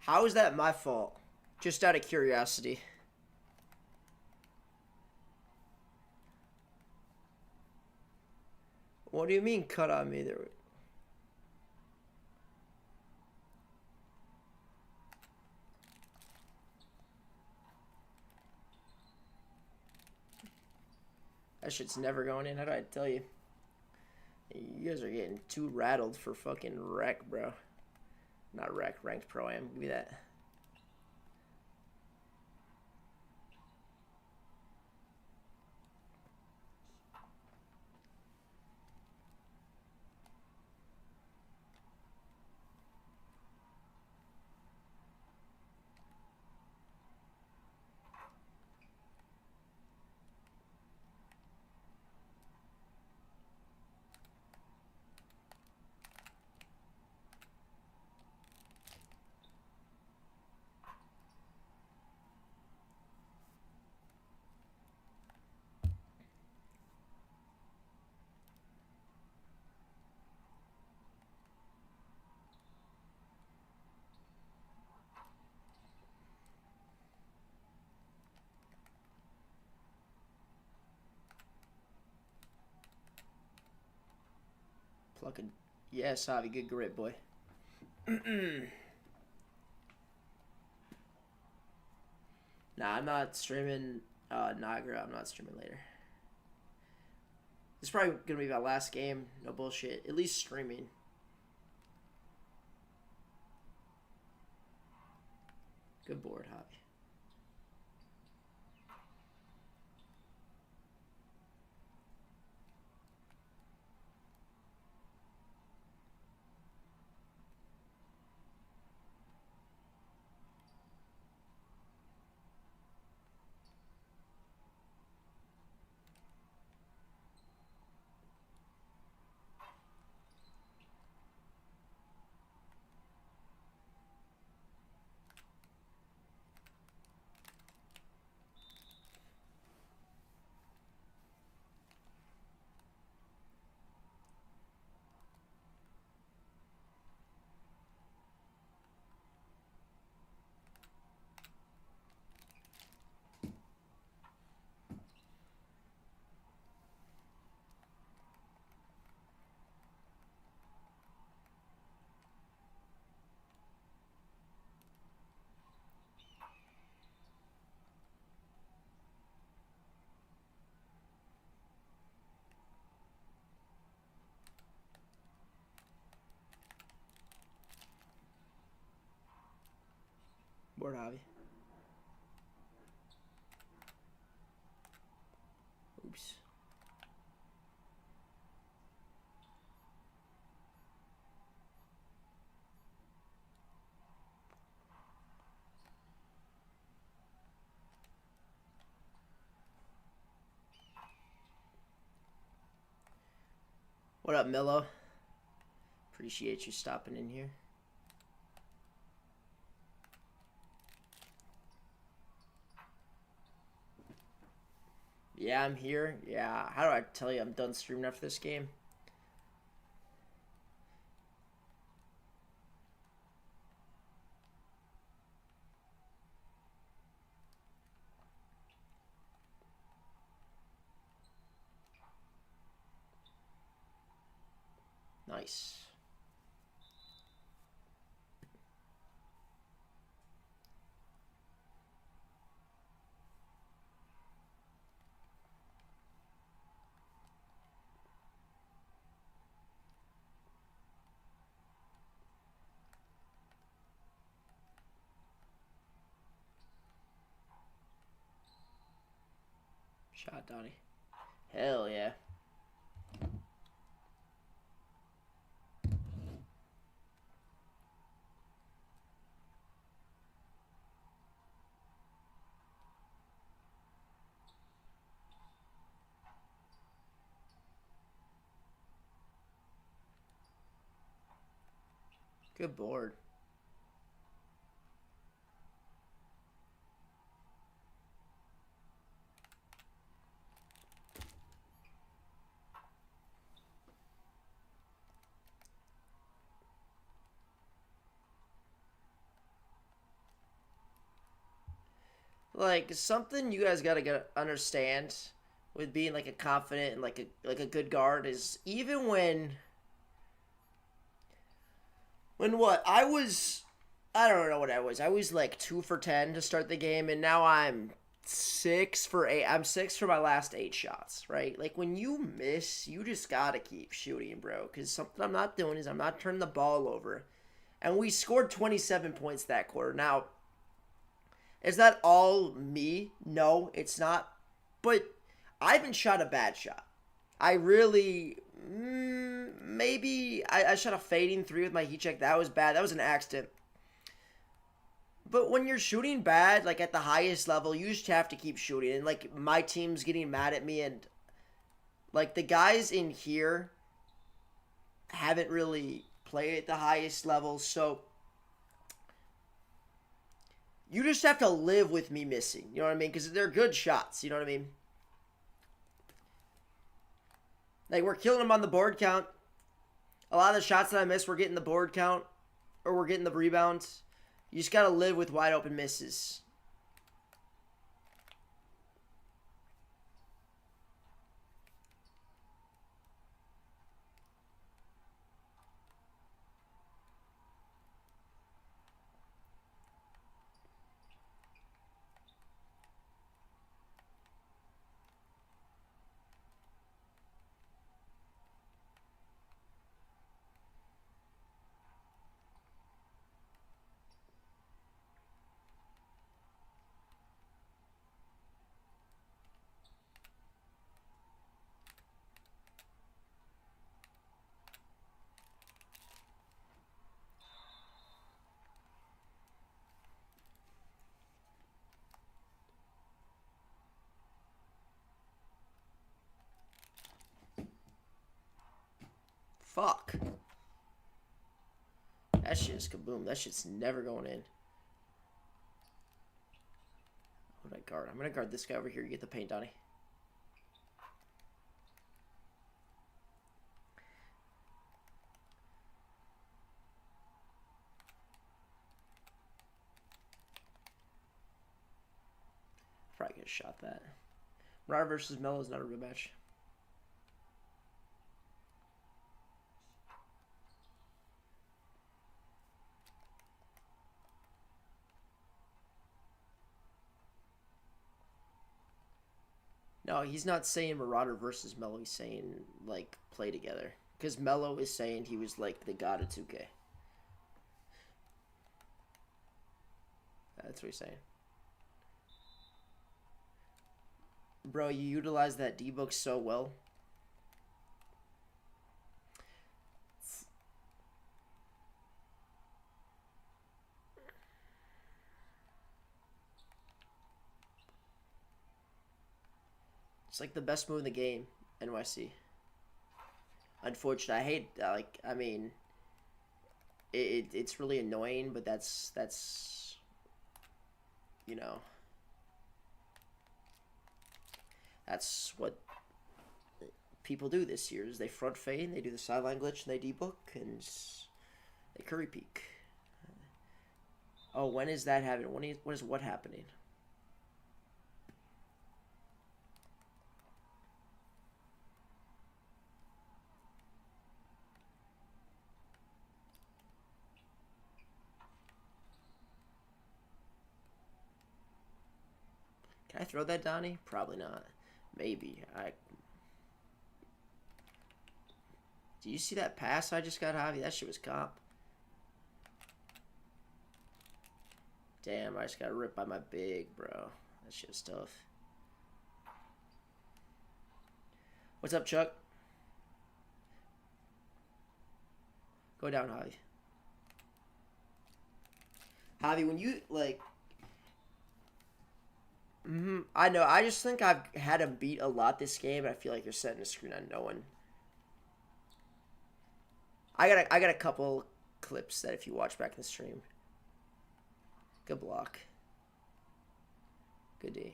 A: How is that my fault? Just out of curiosity. What do you mean cut on me there? That shit's never going in. How do I tell you? You guys are getting too rattled for fucking rec, bro. Not rec, ranked pro am. Give me that. Fucking yes, Javi, good grip, boy. Nah, I'm not streaming Nagra. I'm not streaming later. This is probably gonna be my last game. No bullshit. At least streaming. Good board, Javi. Board, Javi. Oops. What up, Millo? Appreciate you stopping in here. Yeah, I'm here. Yeah, how do I tell you I'm done streaming after this game? Nice. Shot, Donnie. Hell yeah. Good board. Like, something you guys gotta understand with being like a confident and like a good guard is even when what I don't know what I was like 2 for 10 to start the game, and now I'm 6 for 8. I'm 6 for my last 8 shots, right? Like, when you miss, you just gotta keep shooting, bro, because something I'm not doing is I'm not turning the ball over. And we scored 27 points that quarter. Now, is that all me? No, it's not. But I haven't shot a bad shot. I really maybe I shot a fading 3 with my heat check. That was bad. That was an accident. But when you're shooting bad, like at the highest level, you just have to keep shooting. And like my team's getting mad at me, and like the guys in here haven't really played at the highest level, so you just have to live with me missing. You know what I mean? Because they're good shots. You know what I mean? Like, we're killing them on the board count. A lot of the shots that I miss, we're getting the board count, or we're getting the rebounds. You just got to live with wide open misses. Fuck. That shit is kaboom. That shit's never going in. What do I guard? I'm gonna guard this guy over here. You get the paint, Donnie. Probably could have shot that. Rar versus Melo is not a real match. No, he's not saying Marauder versus Melo. He's saying, like, play together. Because Melo is saying he was, like, the god of 2K. That's what he's saying. Bro, you utilize that D-book so well. It's like the best move in the game, NYC. Unfortunately, I hate, like, I mean, it's really annoying, but that's, you know, that's what people do this year, is they front fade, they do the sideline glitch, and they debook, and they curry peek. Oh, when is that happening? When is what happening? Can I throw that, Donnie? Probably not. Maybe. Do you see that pass I just got, Javi? That shit was comp. Damn, I just got ripped by my big, bro. That shit was tough. What's up, Chuck? Go down, Javi. Javi, when you, like... I know. I just think I've had him beat a lot this game. I feel like you're setting a screen on no one. I got a couple clips that if you watch back in the stream. Good block. Good D.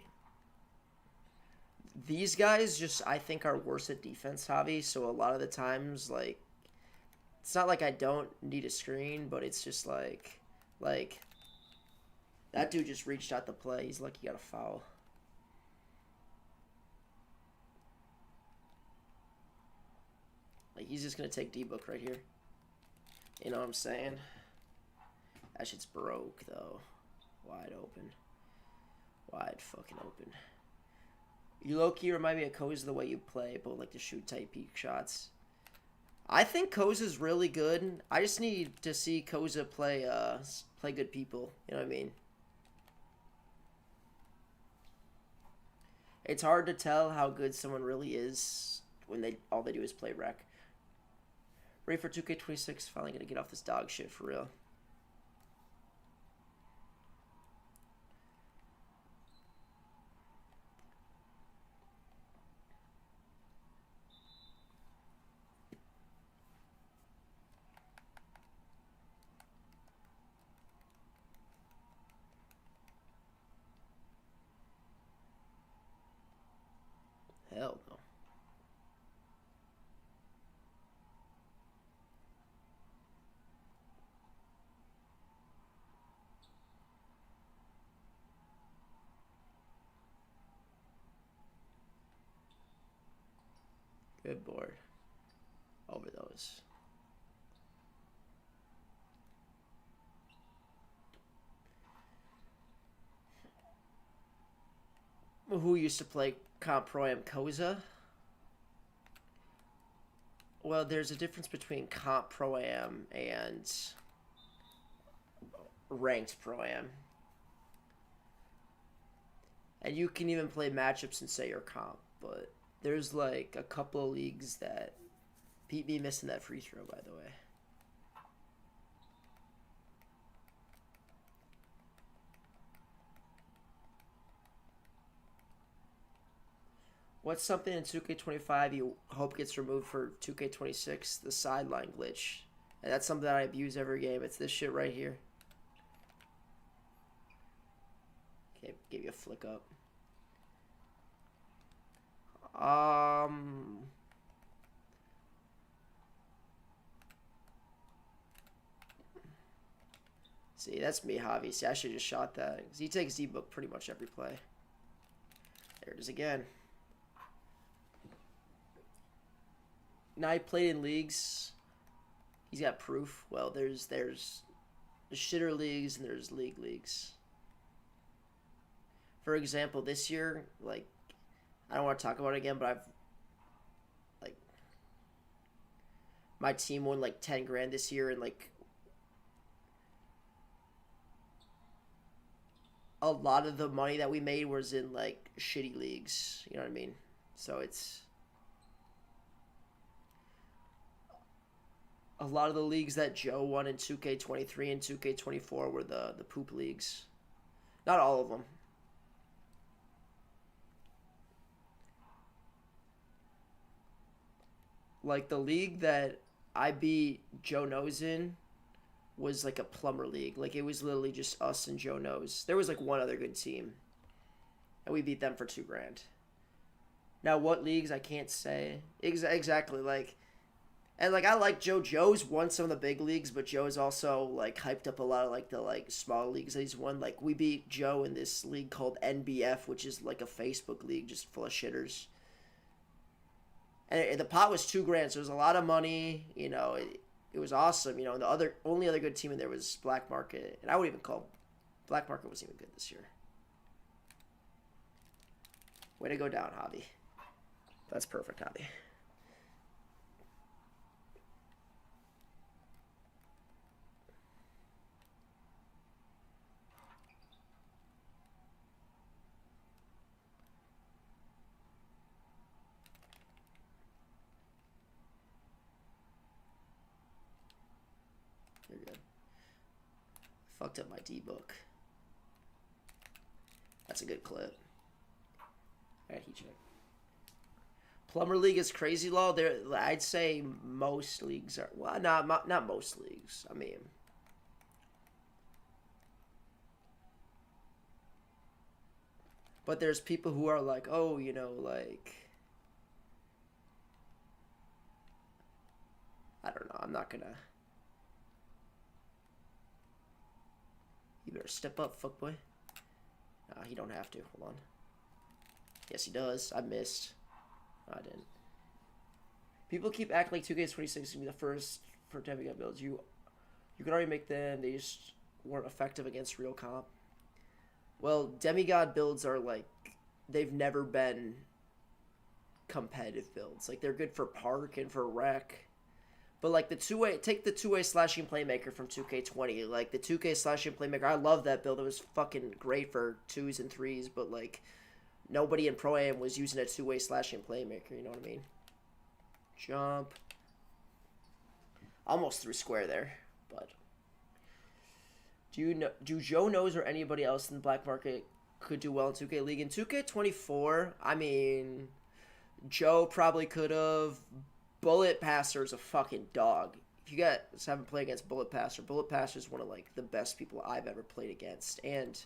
A: These guys just, I think, are worse at defense, Javi. So a lot of the times, like, it's not like I don't need a screen, but it's just like, that dude just reached out the play. He's lucky he got a foul. Like, he's just going to take D-book right here. You know what I'm saying? That shit's broke, though. Wide open. Wide fucking open. You low-key remind me of Koza the way you play, but like to shoot tight peak shots. I think Koza's really good. I just need to see Koza play good people. You know what I mean? It's hard to tell how good someone really is when all they do is play rec. Ready for 2K26? Finally gonna get off this dog shit for real. Hell no. Good board. Over those. Who used to play Comp Pro Am? Koza? Well, there's a difference between Comp Pro Am and Ranked Pro Am. And you can even play matchups and say you're Comp, but there's like a couple of leagues that beat me missing that free throw, by the way. What's something in 2K25 you hope gets removed for 2K26? The sideline glitch. And that's something that I abuse every game. It's this shit right here. Okay, give you a flick up. See, that's me, Javi. See, I should have just shot that. Because he takes D-Book pretty much every play. There it is again. Now he played in leagues. He's got proof. Well, there's shitter leagues and there's leagues. For example, this year, like, I don't want to talk about it again, but my team won like 10 grand this year, and like a lot of the money that we made was in like shitty leagues. You know what I mean? So it's a lot of the leagues that Joe won in 2K23 and 2K24 were the poop leagues. Not all of them. Like the league that I beat Joe Nose in was like a plumber league. Like it was literally just us and Joe Nose. There was like one other good team, and we beat them for 2 grand. Now what leagues I can't say exactly. Like, and like I like Joe. Joe's won some of the big leagues, but Joe's also like hyped up a lot of like the like small leagues that he's won. Like we beat Joe in this league called NBF, which is like a Facebook league just full of shitters. And the pot was 2 grand, so it was a lot of money. You know, it was awesome. You know, the only other good team in there was Black Market, and I would even call Black Market wasn't even good this year. Way to go down, Hobby. That's perfect, Hobby. You're good. Fucked up my D-Book. That's a good clip. Alright, he check. Plumber League is crazy law. There, I'd say most leagues are. Well, not most leagues. I mean, but there's people who are like, oh, you know, like, I don't know. I'm not gonna. You better step up, fuckboy. Nah, he don't have to. Hold on. Yes, he does. I missed. No, I didn't. People keep acting like 2K26 is gonna be the first for demigod builds. You can already make them. They just weren't effective against real comp. Well, demigod builds are like they've never been competitive builds. Like they're good for park and for rec. But like take the two-way slashing playmaker from 2K20. Like the 2K slashing playmaker, I love that build. It was fucking great for 2s and 3s, but like nobody in Pro-Am was using a two-way slashing playmaker, you know what I mean? Jump. Almost threw square there, but do Joe Knows or anybody else in the black market could do well in 2K League? In 2K24, I mean, Joe probably could have. Bullet Passer is a fucking dog. If you guys haven't played against Bullet Passer is one of like the best people I've ever played against, and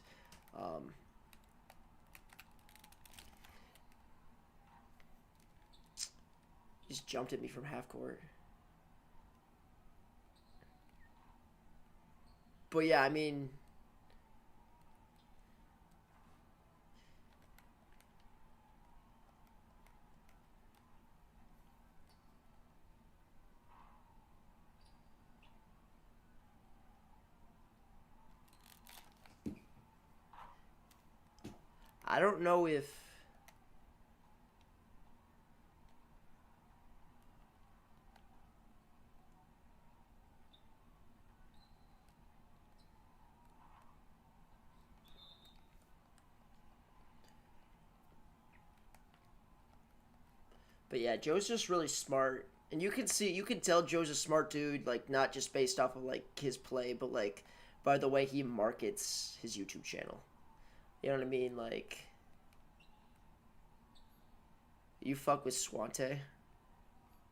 A: he just jumped at me from half court. But yeah, I mean, I don't know if but yeah, Joe's just really smart. And you can tell Joe's a smart dude, like not just based off of like his play, but like by the way he markets his YouTube channel. You know what I mean? Like You fuck with Swante?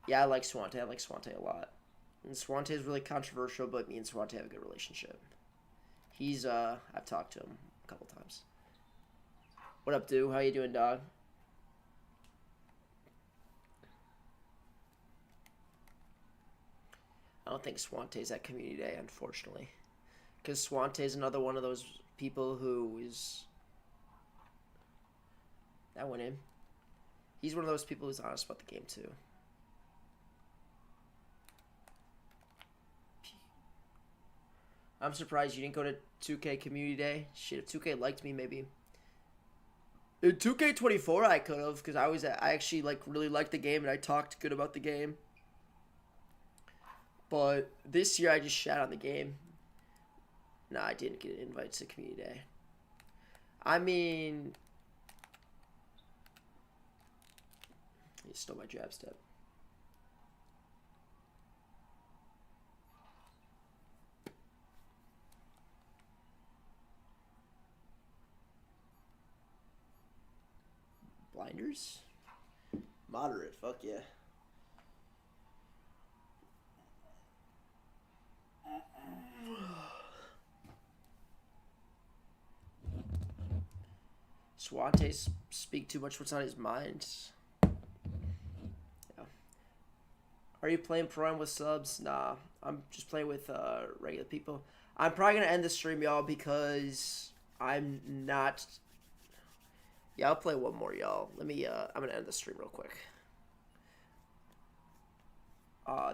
A: Yeah, I like Swante. I like Swante a lot. And Swante is really controversial, but me and Swante have a good relationship. He's, I've talked to him a couple times. What up, dude? How you doing, dog? I don't think Swante's at Community Day, unfortunately. Because Swante's another one of those people who is... That went in. He's one of those people who's honest about the game, too. I'm surprised you didn't go to 2K Community Day. Shit, if 2K liked me, maybe. In 2K24, I could have, because I actually like really liked the game and I talked good about the game. But this year, I just shat on the game. Nah, I didn't get an invite to Community Day. I mean, he stole my jab step. Blinders? Moderate, fuck yeah. Swante speak too much what's on his mind. Yeah. Are you playing Prime with subs? Nah, I'm just playing with regular people. I'm probably gonna end the stream, y'all, because I'm not. Yeah, I'll play one more, y'all. Let me. I'm gonna end the stream real quick.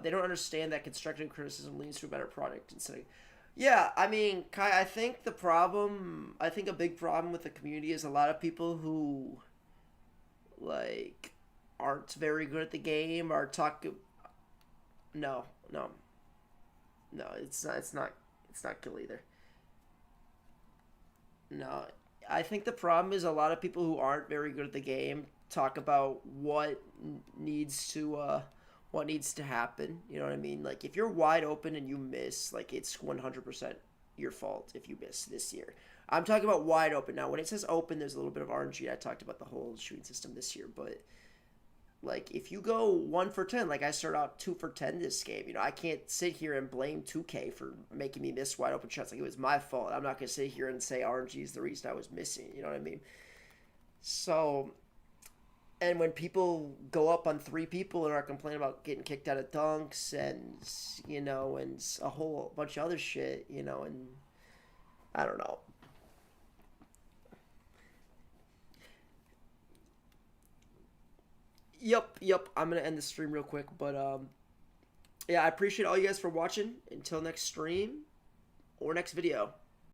A: They don't understand that constructive criticism leads to a better product instead of... Yeah, I mean, Kai, I think a big problem with the community is a lot of people who, like, aren't very good at the game or talk... No, it's not kill either. No, I think the problem is a lot of people who aren't very good at the game talk about what needs to happen. You know what I mean? Like, if you're wide open and you miss, like, it's 100% your fault if you miss this year. I'm talking about wide open. Now, when it says open, there's a little bit of RNG. I talked about the whole shooting system this year, but, like, if you go 1 for 10, like I started out 2 for 10 this game, you know, I can't sit here and blame 2K for making me miss wide open shots. Like, it was my fault. I'm not going to sit here and say RNG is the reason I was missing. You know what I mean? So... And when people go up on 3 people and are complaining about getting kicked out of dunks and, you know, and a whole bunch of other shit, you know, and I don't know. Yep, I'm going to end the stream real quick. But, yeah, I appreciate all you guys for watching. Until next stream or next video.